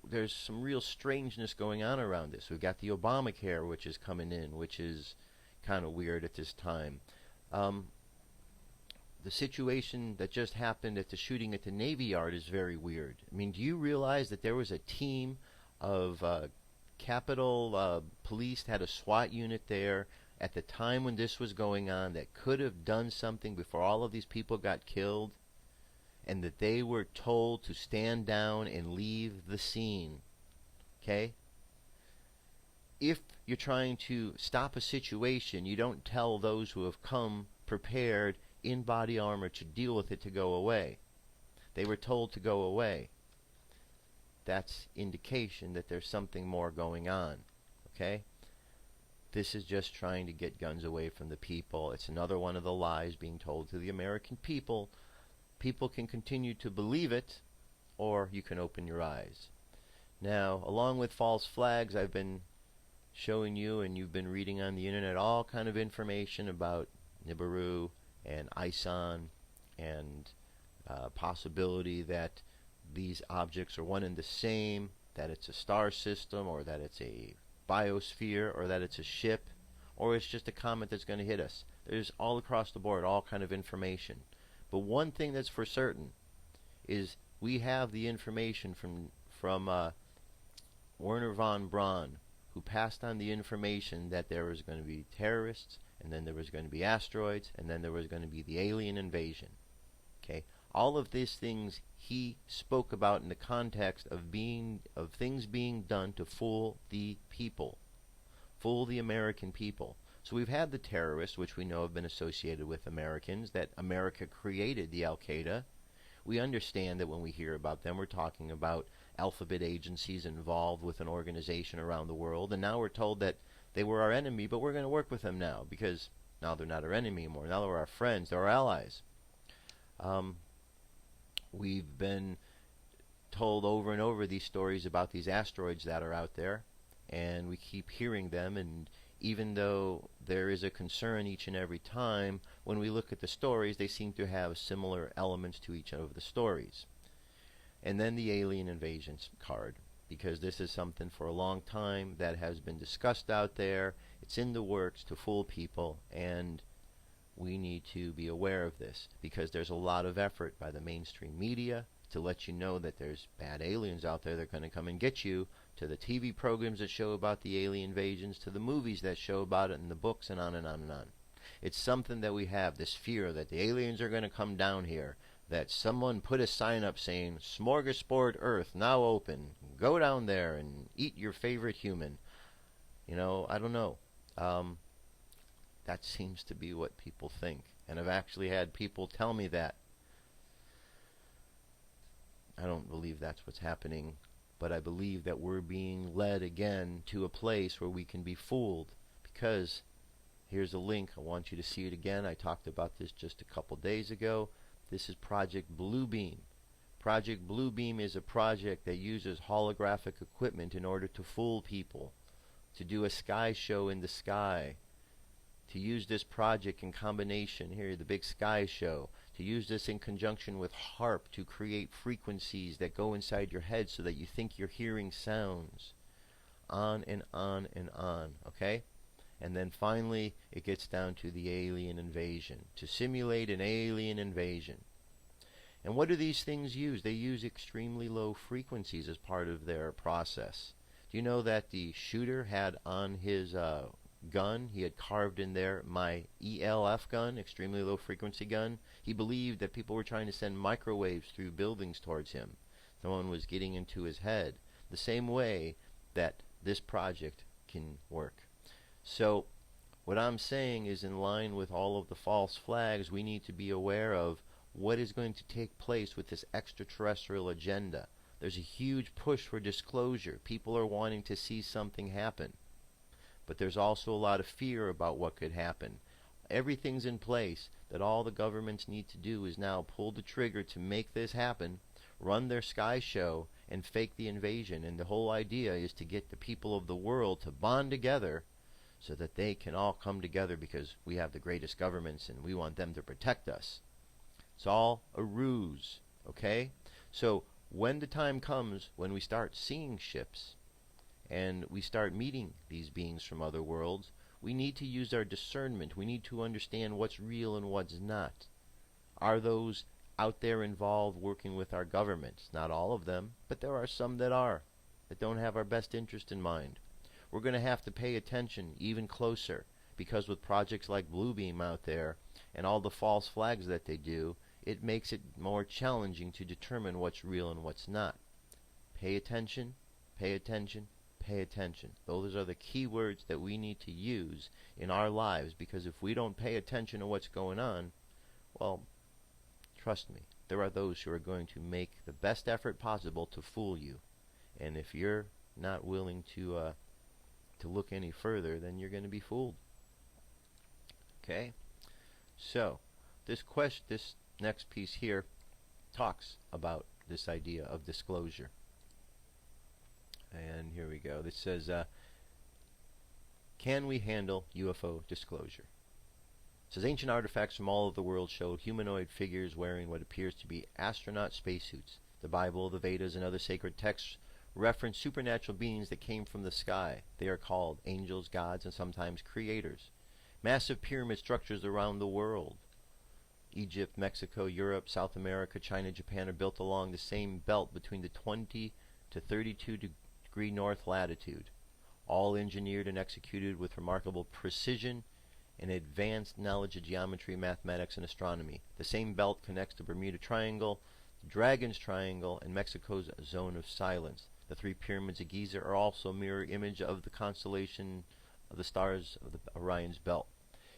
there's some real strangeness going on around this. We've got the Obamacare, which is coming in, which is kind of weird at this time. The situation that just happened at the shooting at the Navy Yard is very weird. I mean, do you realize that there was a team of Capitol Police, had a SWAT unit there at the time when this was going on that could have done something before all of these people got killed, and that they were told to stand down and leave the scene? Okay? If you're trying to stop a situation, you don't tell those who have come prepared in body armor to deal with it to go away. They were told to go away. That's indication that there's something more going on. Okay? This is just trying to get guns away from the people. It's another one of the lies being told to the American people. People can continue to believe it, or you can open your eyes. Now, along with false flags, I've been showing you, and you've been reading on the internet, all kind of information about Nibiru and ISON, and possibility that these objects are one and the same, that it's a star system, or that it's a biosphere, or that it's a ship, or it's just a comet that's going to hit us. There's all across the board all kind of information. But one thing that's for certain is we have the information from Werner von Braun, who passed on the information that there was going to be terrorists, and then there was going to be asteroids, and then there was going to be the alien invasion. Okay, all of these things he spoke about in the context of things being done to fool the people, fool the American people. So we've had the terrorists, which we know have been associated with Americans, that America created the Al-Qaeda. We understand that when we hear about them, we're talking about alphabet agencies involved with an organization around the world, and now we're told that they were our enemy, but we're going to work with them now, because now they're not our enemy anymore. Now they're our friends, they're our allies. We've been told over and over these stories about these asteroids that are out there, and we keep hearing them, and even though there is a concern each and every time, when we look at the stories, they seem to have similar elements to each of the stories. And then the alien invasions card, because this is something for a long time that has been discussed out there. It's in the works to fool people, and we need to be aware of this, because there's a lot of effort by the mainstream media to let you know that there's bad aliens out there that are going to come and get you, to the TV programs that show about the alien invasions, to the movies that show about it in the books, and on and on and on. It's something that we have, this fear that the aliens are going to come down here, that someone put a sign up saying, "Smorgasbord Earth now open, go down there and eat your favorite human." You know, I don't know. That seems to be what people think, and I've actually had people tell me that. I don't believe that's what's happening, but I believe that we're being led again to a place where we can be fooled, because here's a link. I want you to see it again. I talked about this just a couple days ago. This is Project Bluebeam. Project Bluebeam is a project that uses holographic equipment in order to fool people, to do a sky show in the sky, to use this project in combination, here, the big sky show, to use this in conjunction with HARP to create frequencies that go inside your head so that you think you're hearing sounds. On and on and on, okay? And then finally, it gets down to the alien invasion, to simulate an alien invasion. And what do these things use? They use extremely low frequencies as part of their process. Do you know that the shooter had on his gun, he had carved in there, "My ELF gun," extremely low frequency gun? He believed that people were trying to send microwaves through buildings towards him. No one was getting into his head. The same way that this project can work. So what I'm saying is, in line with all of the false flags, we need to be aware of what is going to take place with this extraterrestrial agenda. There's a huge push for disclosure. People are wanting to see something happen. But there's also a lot of fear about what could happen. Everything's in place. That all the governments need to do is now pull the trigger to make this happen, run their sky show, and fake the invasion. And the whole idea is to get the people of the world to bond together so that they can all come together, because we have the greatest governments and we want them to protect us. It's all a ruse, okay? So when the time comes when we start seeing ships and we start meeting these beings from other worlds, we need to use our discernment. We need to understand what's real and what's not. Are those out there involved working with our governments? Not all of them, but there are some that are, that don't have our best interest in mind. We're going to have to pay attention even closer, because with projects like Bluebeam out there and all the false flags that they do, it makes it more challenging to determine what's real and what's not. Pay attention, pay attention, pay attention. Those are the key words that we need to use in our lives, because if we don't pay attention to what's going on, well, trust me, there are those who are going to make the best effort possible to fool you. And if you're not willing to look any further, then you're going to be fooled. Okay? So, this next piece here talks about this idea of disclosure. And here we go. This says, can we handle UFO disclosure? It says, ancient artifacts from all over the world show humanoid figures wearing what appears to be astronaut spacesuits. The Bible, the Vedas, and other sacred texts reference supernatural beings that came from the sky. They are called angels, gods, and sometimes creators. Massive pyramid structures around the world, Egypt, Mexico, Europe, South America, China, Japan, are built along the same belt between the 20 to 32 degree north latitude, all engineered and executed with remarkable precision and advanced knowledge of geometry, mathematics, and astronomy. The same belt connects the Bermuda Triangle, the Dragon's Triangle, and Mexico's Zone of Silence. The three pyramids of Giza are also a mirror image of the constellation of the stars of the Orion's belt.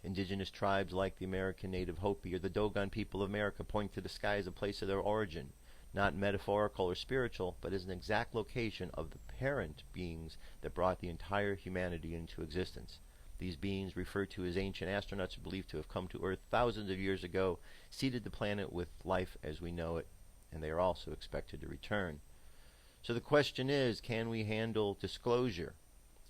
Indigenous tribes like the American native Hopi or the Dogon people of America point to the sky as a place of their origin, not metaphorical or spiritual, but as an exact location of the parent beings that brought the entire humanity into existence. These beings, referred to as ancient astronauts, are believed to have come to Earth thousands of years ago, seeded the planet with life as we know it, and they are also expected to return. So the question is, can we handle disclosure?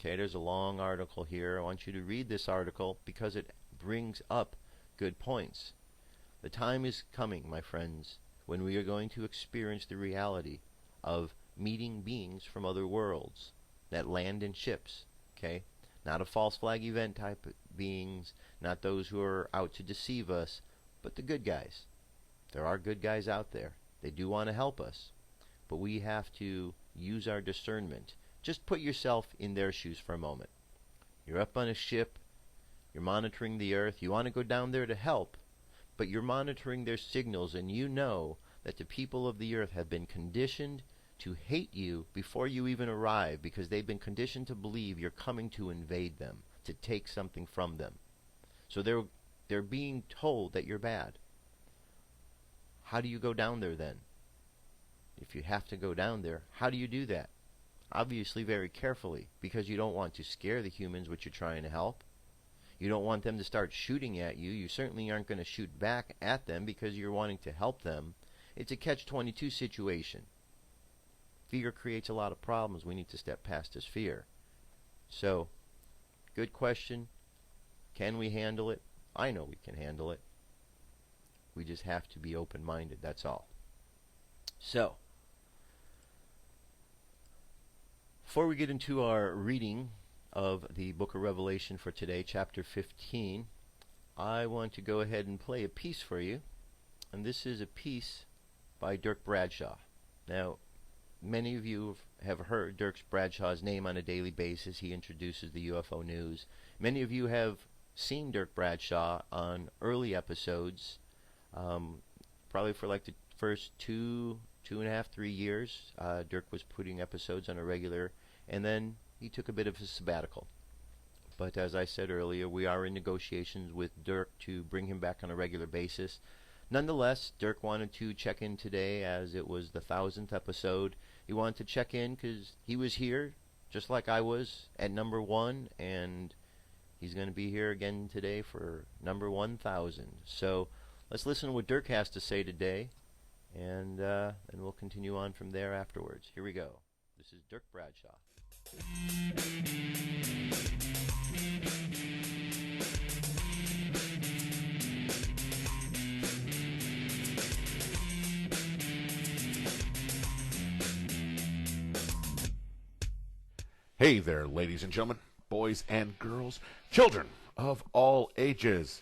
Okay, there's a long article here. I want you to read this article because it brings up good points. The time is coming, my friends, when we are going to experience the reality of meeting beings from other worlds that land in ships, okay? Not a false flag event type of beings, not those who are out to deceive us, but the good guys. There are good guys out there. They do want to help us, but we have to use our discernment. Just put yourself in their shoes for a moment. You're up on a ship, you're monitoring the Earth, you want to go down there to help, but you're monitoring their signals, and you know that the people of the Earth have been conditioned to hate you before you even arrive, because they've been conditioned to believe you're coming to invade them, to take something from them. So they're being told that you're bad. How do you go down there then? If you have to go down there, how do you do that? Obviously very carefully, because you don't want to scare the humans which you're trying to help. You don't want them to start shooting at you. You certainly aren't going to shoot back at them because you're wanting to help them. It's a catch-22 situation. Fear creates a lot of problems. We need to step past this fear. So, good question. Can we handle it? I know we can handle it. We just have to be open-minded, that's all. So, before we get into our reading of the Book of Revelation for today, chapter 15, I want to go ahead and play a piece for you. And this is a piece by Dirk Bradshaw. Now, many of you have heard Dirk Bradshaw's name on a daily basis. He introduces the UFO news. Many of you have seen Dirk Bradshaw on early episodes, probably for like the first two and a half, 3 years. Dirk was putting episodes on a regular, and then he took a bit of a sabbatical. But as I said earlier, we are in negotiations with Dirk to bring him back on a regular basis. Nonetheless, Dirk wanted to check in today as it was the 1000th episode. He wanted to check in because he was here, just like I was, at number 1, and he's going to be here again today for number 1000. So let's listen to what Dirk has to say today, and we'll continue on from there afterwards. Here we go. This is Dirk Bradshaw. Hey there, ladies and gentlemen, boys and girls, children of all ages.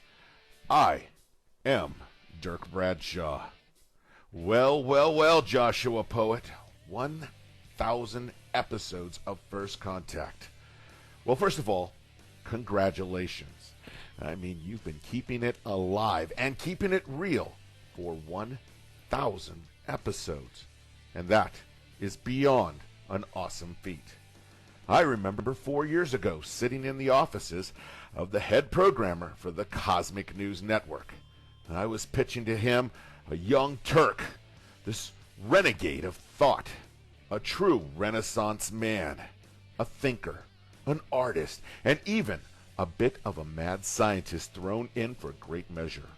I am Dirk Bradshaw. Well, Joshua Poet. 1,000 episodes of First Contact. Well, first of all, congratulations. I mean, you've been keeping it alive and keeping it real for 1,000 episodes. And that is beyond an awesome feat. I remember 4 years ago sitting in the offices of the head programmer for the Cosmic News Network. I was pitching to him a young Turk, this renegade of thought, a true Renaissance man, a thinker, an artist, and even a bit of a mad scientist thrown in for great measure.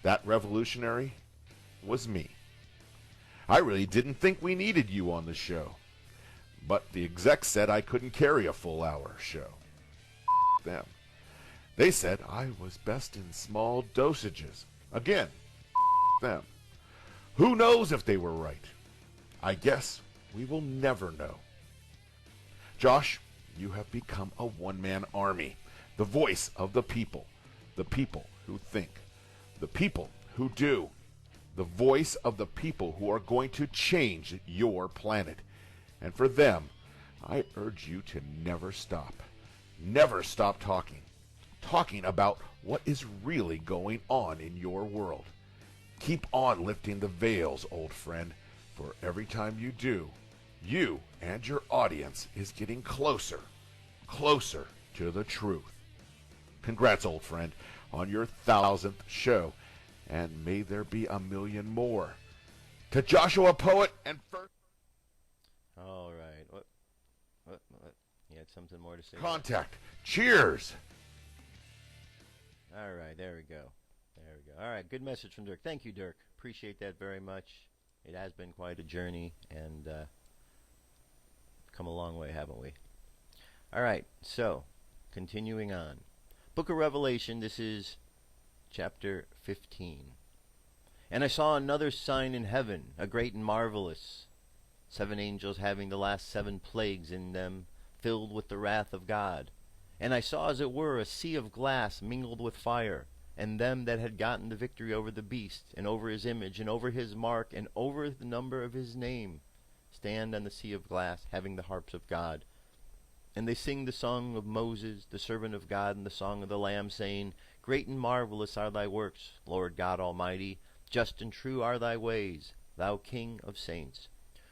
That revolutionary was me. I really didn't think we needed you on the show. But the execs said I couldn't carry a full-hour show. Them. They said I was best in small dosages. Again, them. Who knows if they were right? I guess we will never know. Josh, you have become a one-man army, the voice of the people who think, the people who do, the voice of the people who are going to change your planet. And for them, I urge you to never stop talking about what is really going on in your world. Keep on lifting the veils, old friend, for every time you do, you and your audience is getting closer to the truth. Congrats, old friend, on your 1000th show, and may there be a million more. To Joshua Poet and first... All right. What? You had something more to say? Contact. Cheers. All right. There we go. All right. Good message from Dirk. Thank you, Dirk. Appreciate that very much. It has been quite a journey, and come a long way, haven't we? Alright, so, continuing on. Book of Revelation, this is chapter 15. And I saw another sign in heaven, a great and marvelous, 7 angels having the last 7 plagues in them, filled with the wrath of God. And I saw as it were a sea of glass mingled with fire, and them that had gotten the victory over the beast, and over his image, and over his mark, and over the number of his name, stand on the sea of glass, having the harps of God. And they sing the song of Moses, the servant of God, and the song of the Lamb, saying, Great and marvelous are thy works, Lord God Almighty. Just and true are thy ways, thou King of saints.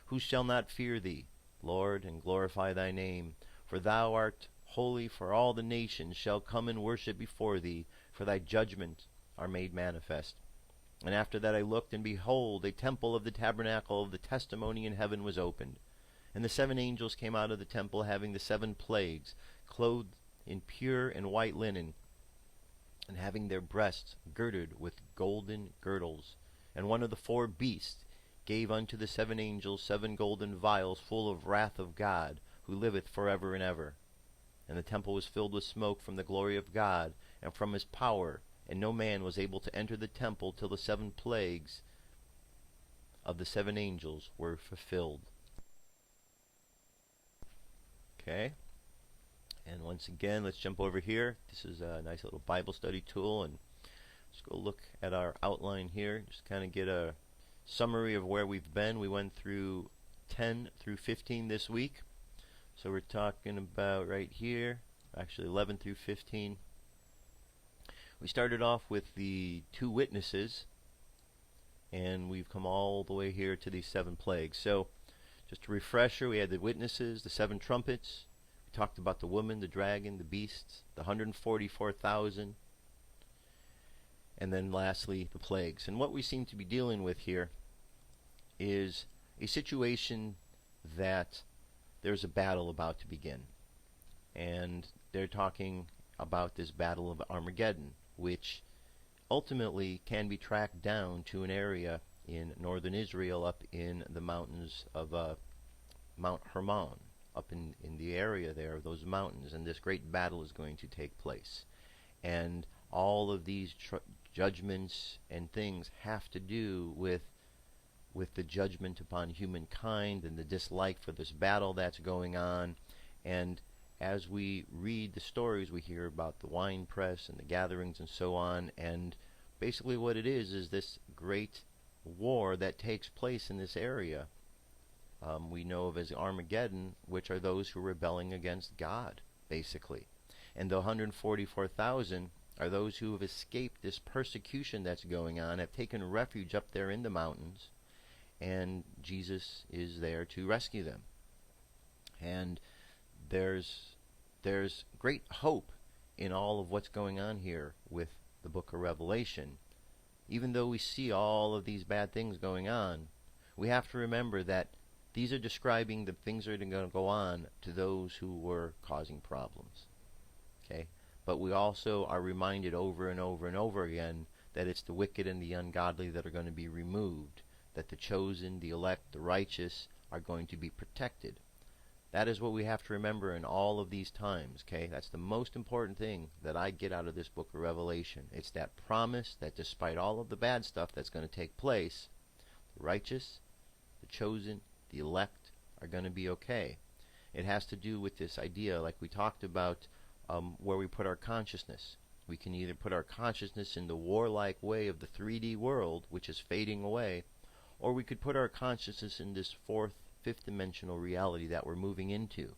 Who shall not fear thee, Lord, and glorify thy name? For thou art holy, for all the nations shall come and worship before thee, for thy judgments are made manifest. And after that I looked, and behold, a temple of the tabernacle of the testimony in heaven was opened. And the 7 angels came out of the temple, having the 7 plagues, clothed in pure and white linen, and having their breasts girded with golden girdles. And one of the 4 beasts gave unto the 7 angels 7 golden vials full of wrath of God, who liveth forever and ever. And the temple was filled with smoke from the glory of God, and from his power, and no man was able to enter the temple till the 7 plagues of the 7 angels were fulfilled. Okay, and once again, let's jump over here. This is a nice little Bible study tool, and let's go look at our outline here. Just kind of get a summary of where we've been. We went through 10 through 15 this week, so we're talking about right here, actually 11 through 15. We started off with the 2 witnesses, and we've come all the way here to these 7 plagues. So, just a refresher, we had the witnesses, the 7 trumpets. We talked about the woman, the dragon, the beasts, the 144,000. And then lastly, the plagues. And what we seem to be dealing with here is a situation that there's a battle about to begin. And they're talking about this battle of Armageddon, which ultimately can be tracked down to an area in northern Israel, up in the mountains of Mount Hermon, up in the area there of those mountains, and this great battle is going to take place. And all of these judgments and things have to do with the judgment upon humankind and the dislike for this battle that's going on. And as we read the stories, we hear about the wine press and the gatherings and so on, and basically what it is this great war that takes place in this area. We know of as Armageddon, which are those who are rebelling against God, basically. And the 144,000 are those who have escaped this persecution that's going on, have taken refuge up there in the mountains, and Jesus is there to rescue them. And there's great hope in all of what's going on here with the book of Revelation. Even though we see all of these bad things going on, we have to remember that these are describing the things that are going to go on to those who were causing problems. Okay? But we also are reminded over and over and over again that it's the wicked and the ungodly that are going to be removed, that the chosen, the elect, the righteous are going to be protected. That is what we have to remember in all of these times, okay? That's the most important thing that I get out of this book of Revelation. It's that promise that despite all of the bad stuff that's going to take place, the righteous, the chosen, the elect are going to be okay. It has to do with this idea, like we talked about, where we put our consciousness. We can either put our consciousness in the warlike way of the 3D world, which is fading away, or we could put our consciousness in this fifth dimensional reality that we're moving into,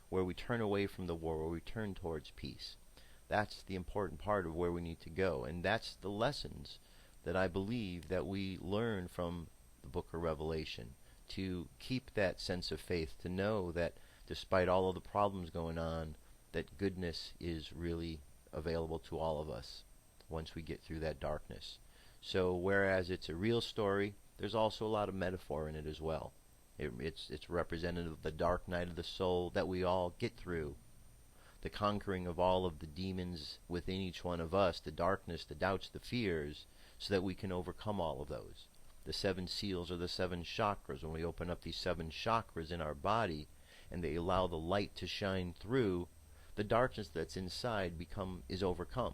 where we turn away from the war, where we turn towards peace. That's the important part of where we need to go, and that's the lessons that I believe that we learn from the book of Revelation, to keep that sense of faith, to know that despite all of the problems going on, that goodness is really available to all of us once we get through that darkness. So whereas it's a real story, there's also a lot of metaphor in it as well. It's representative of the dark night of the soul that we all get through, the conquering of all of the demons within each one of us, the darkness, the doubts, the fears, so that we can overcome all of those. The 7 seals are the 7 chakras. When we open up these 7 chakras in our body, and they allow the light to shine through, the darkness that's inside is overcome.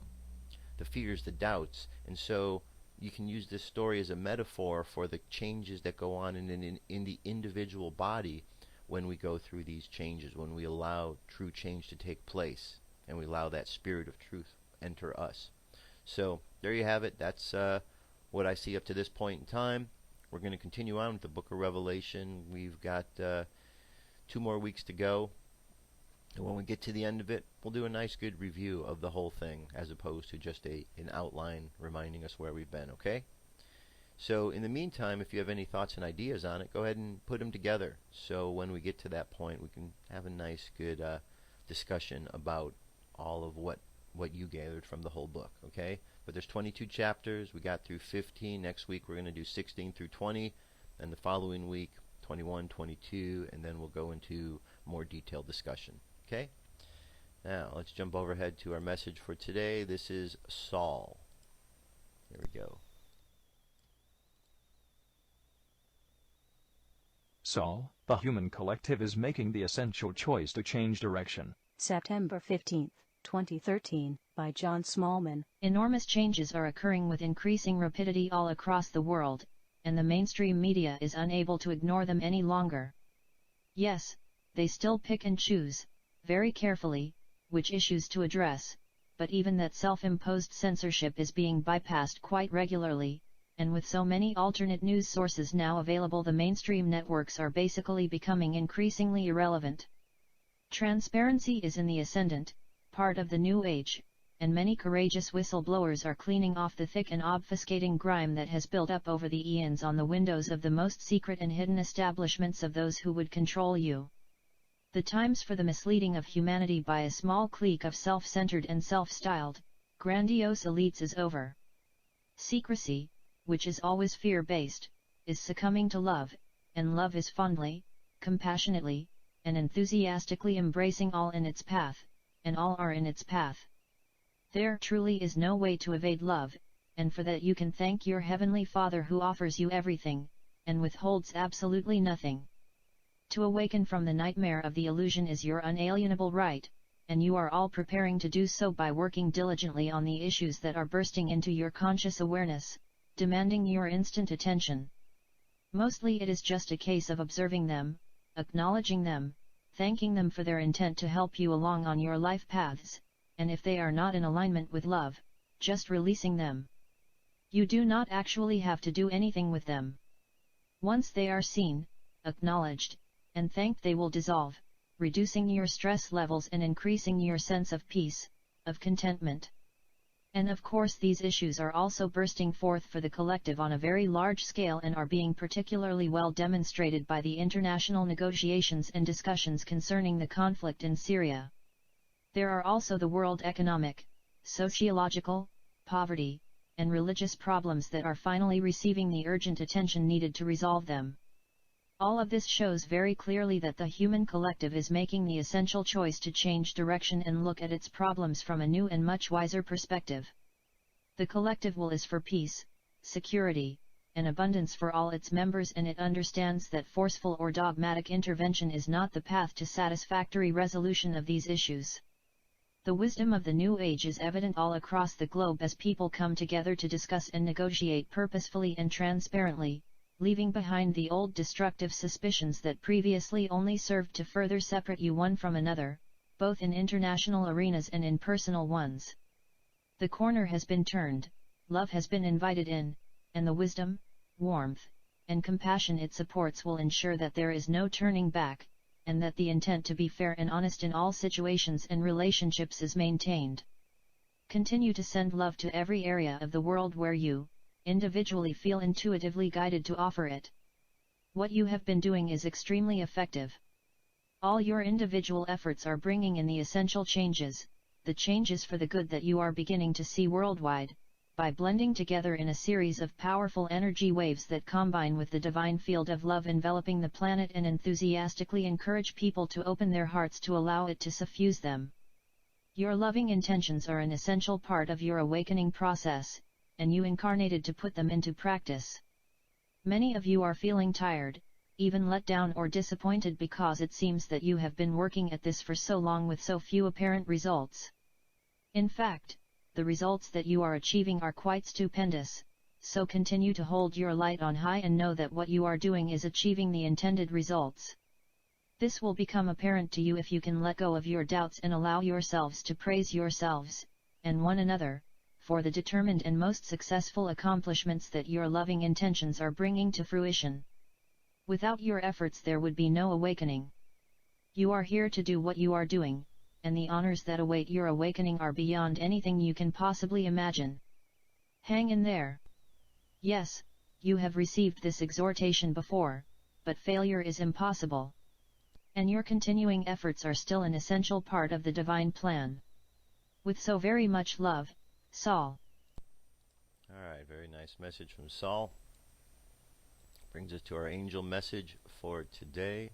The fears, the doubts. And so you can use this story as a metaphor for the changes that go on in the individual body when we go through these changes, when we allow true change to take place, and we allow that spirit of truth enter us. So there you have it. That's what I see up to this point in time. We're going to continue on with the Book of Revelation. We've got 2 more weeks to go. And when we get to the end of it, we'll do a nice good review of the whole thing, as opposed to just an outline reminding us where we've been, okay? So in the meantime, if you have any thoughts and ideas on it, go ahead and put them together. So when we get to that point, we can have a nice good discussion about all of what you gathered from the whole book, okay? But there's 22 chapters. We got through 15. Next week we're going to do 16 through 20. And the following week, 21, 22, and then we'll go into more detailed discussion, okay? Now, let's jump overhead to our message for today. This is Saul. Here we go. Saul, the human collective is making the essential choice to change direction. September 15, 2013, by John Smallman. Enormous changes are occurring with increasing rapidity all across the world, and the mainstream media is unable to ignore them any longer. Yes, they still pick and choose, very carefully, which issues to address, but even that self-imposed censorship is being bypassed quite regularly, and with so many alternate news sources now available, the mainstream networks are basically becoming increasingly irrelevant. Transparency is in the ascendant, part of the new age, and many courageous whistleblowers are cleaning off the thick and obfuscating grime that has built up over the eons on the windows of the most secret and hidden establishments of those who would control you. The times for the misleading of humanity by a small clique of self-centered and self-styled, grandiose elites is over. Secrecy, which is always fear-based, is succumbing to love, and love is fondly, compassionately, and enthusiastically embracing all in its path, and all are in its path. There truly is no way to evade love, and for that you can thank your Heavenly Father who offers you everything, and withholds absolutely nothing. To awaken from the nightmare of the illusion is your unalienable right, and you are all preparing to do so by working diligently on the issues that are bursting into your conscious awareness, demanding your instant attention. Mostly it is just a case of observing them, acknowledging them, thanking them for their intent to help you along on your life paths, and if they are not in alignment with love, just releasing them. You do not actually have to do anything with them. Once they are seen, acknowledged, and thanked, they will dissolve, reducing your stress levels and increasing your sense of peace, of contentment. And of course these issues are also bursting forth for the collective on a very large scale and are being particularly well demonstrated by the international negotiations and discussions concerning the conflict in Syria. There are also the world economic, sociological, poverty, and religious problems that are finally receiving the urgent attention needed to resolve them. All of this shows very clearly that the human collective is making the essential choice to change direction and look at its problems from a new and much wiser perspective. The collective will is for peace, security, and abundance for all its members, and it understands that forceful or dogmatic intervention is not the path to satisfactory resolution of these issues. The wisdom of the new age is evident all across the globe as people come together to discuss and negotiate purposefully and transparently, leaving behind the old destructive suspicions that previously only served to further separate you one from another, both in international arenas and in personal ones. The corner has been turned, love has been invited in, and the wisdom, warmth, and compassion it supports will ensure that there is no turning back, and that the intent to be fair and honest in all situations and relationships is maintained. Continue to send love to every area of the world where you, individually, feel intuitively guided to offer it. What you have been doing is extremely effective. All your individual efforts are bringing in the essential changes, the changes for the good that you are beginning to see worldwide, by blending together in a series of powerful energy waves that combine with the divine field of love enveloping the planet and enthusiastically encourage people to open their hearts to allow it to suffuse them. Your loving intentions are an essential part of your awakening process, and you incarnated to put them into practice. Many of you are feeling tired, even let down or disappointed because it seems that you have been working at this for so long with so few apparent results. In fact, the results that you are achieving are quite stupendous, so continue to hold your light on high and know that what you are doing is achieving the intended results. This will become apparent to you if you can let go of your doubts and allow yourselves to praise yourselves, and one another, for the determined and most successful accomplishments that your loving intentions are bringing to fruition. Without your efforts there would be no awakening. You are here to do what you are doing, and the honors that await your awakening are beyond anything you can possibly imagine. Hang in there. Yes, you have received this exhortation before, but failure is impossible. And your continuing efforts are still an essential part of the divine plan. With so very much love, Saul. Alright, very nice message from Saul. Brings us to our angel message for today.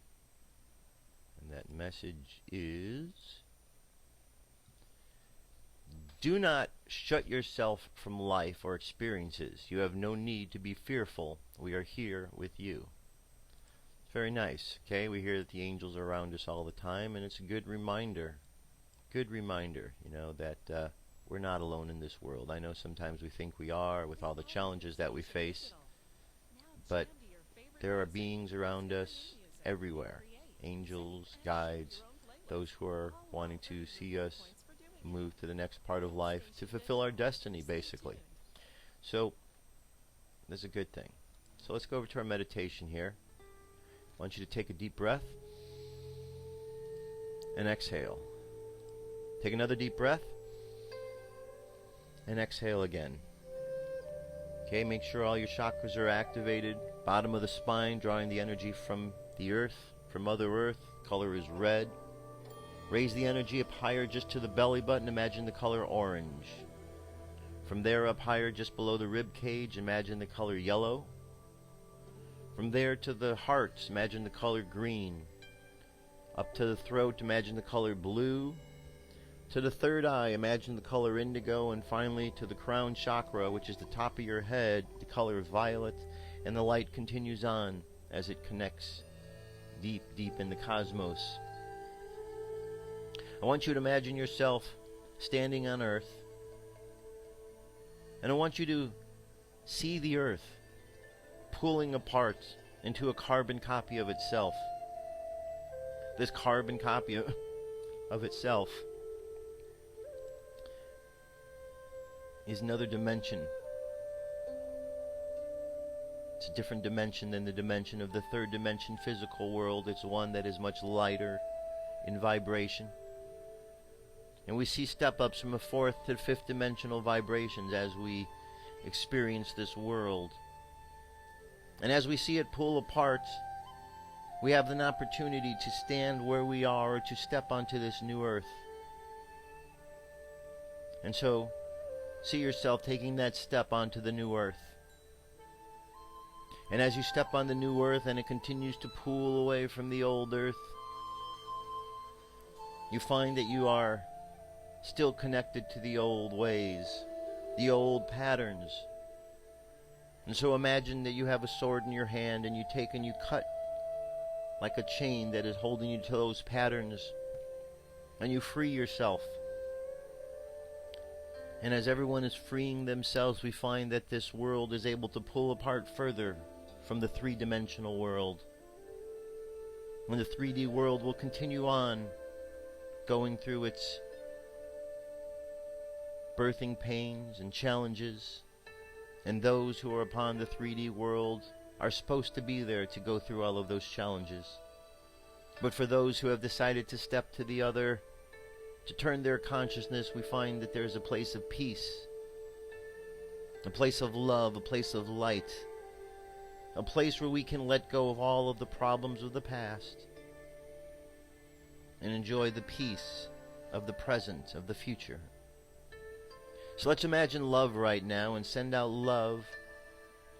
And that message is: do not shut yourself from life or experiences. You have no need to be fearful. We are here with you. It's very nice. Okay, we hear that the angels are around us all the time, and it's a good reminder. Good reminder, that we're not alone in this world. I know sometimes we think we are with all the challenges that we face, but there are beings around us everywhere. Angels, guides, those who are wanting to see us move to the next part of life, to fulfill our destiny, basically. So, that's a good thing. So let's go over to our meditation here. I want you to take a deep breath and exhale. Take another deep breath and exhale again. Okay, make sure all your chakras are activated. Bottom of the spine, drawing the energy from the earth, from Mother Earth. Color is red. Raise the energy up higher just to the belly button. Imagine the color orange. From there up higher just below the rib cage, imagine the color yellow. From there to the heart, imagine the color green. Up to the throat, imagine the color blue. To the third eye, imagine the color indigo. And finally to the crown chakra, which is the top of your head, the color violet. And the light continues on as it connects deep, deep in the cosmos. I want you to imagine yourself standing on Earth, and I want you to see the Earth pulling apart into a carbon copy of itself. This carbon copy of itself is another dimension. It's a different dimension than the dimension of the third dimension physical world. It's one that is much lighter in vibration. And we see step-ups from a fourth to fifth dimensional vibrations as we experience this world. And as we see it pull apart, we have an opportunity to stand where we are or to step onto this new earth. And so, see yourself taking that step onto the new earth. And as you step on the new earth and it continues to pull away from the old earth, you find that you are still connected to the old ways, the old patterns. And so imagine that you have a sword in your hand and you take and you cut like a chain that is holding you to those patterns, and you free yourself. And as everyone is freeing themselves, we find that this world is able to pull apart further from the three-dimensional world. And the 3D world will continue on going through its birthing pains and challenges, and those who are upon the 3D world are supposed to be there to go through all of those challenges. But for those who have decided to step to the other, to turn their consciousness, we find that there's a place of peace, a place of love, a place of light, a place where we can let go of all of the problems of the past and enjoy the peace of the present, of the future. So let's imagine love right now and send out love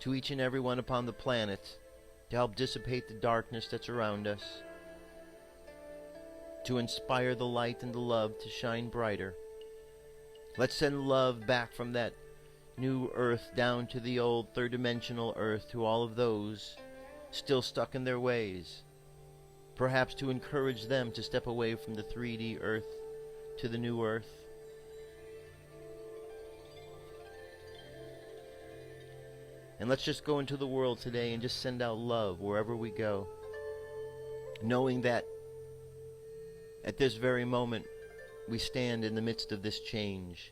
to each and every one upon the planet to help dissipate the darkness that's around us, to inspire the light and the love to shine brighter. Let's send love back from that new earth down to the old third-dimensional earth, to all of those still stuck in their ways. Perhaps to encourage them to step away from the 3D Earth to the new Earth. And let's just go into the world today and just send out love wherever we go, knowing that at this very moment we stand in the midst of this change.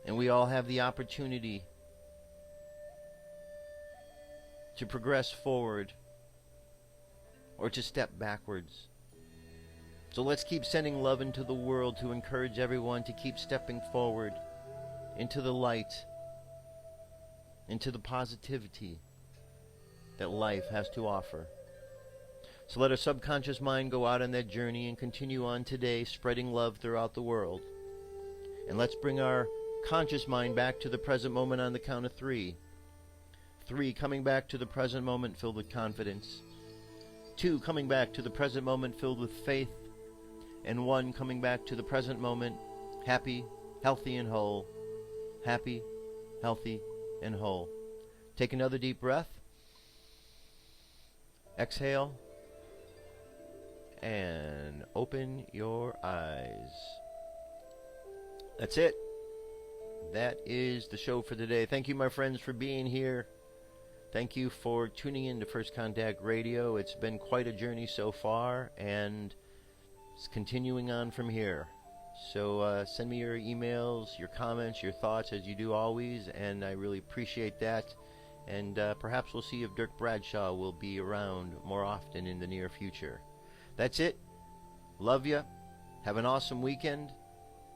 And we all have the opportunity to progress forward or to step backwards. So let's keep sending love into the world to encourage everyone to keep stepping forward into the light, into the positivity that life has to offer. So let our subconscious mind go out on that journey and continue on today, spreading love throughout the world. And let's bring our conscious mind back to the present moment on the count of 3. 3, coming back to the present moment filled with confidence. 2, coming back to the present moment filled with faith. And 1, coming back to the present moment happy, healthy, and whole. Happy, healthy, and whole. Take another deep breath. Exhale. And open your eyes. That's it. That is the show for today. Thank you, my friends, for being here. Thank you for tuning in to First Contact Radio. It's been quite a journey so far, and it's continuing on from here. So send me your emails, your comments, your thoughts, as you do always, and I really appreciate that. And perhaps we'll see if Dirk Bradshaw will be around more often in the near future. That's it. Love you. Have an awesome weekend.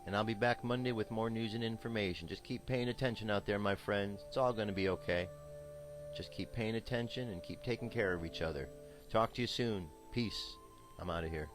And I'll be back Monday with more news and information. Just keep paying attention out there, my friends. It's all going to be okay. Just keep paying attention and keep taking care of each other. Talk to you soon. Peace. I'm out of here.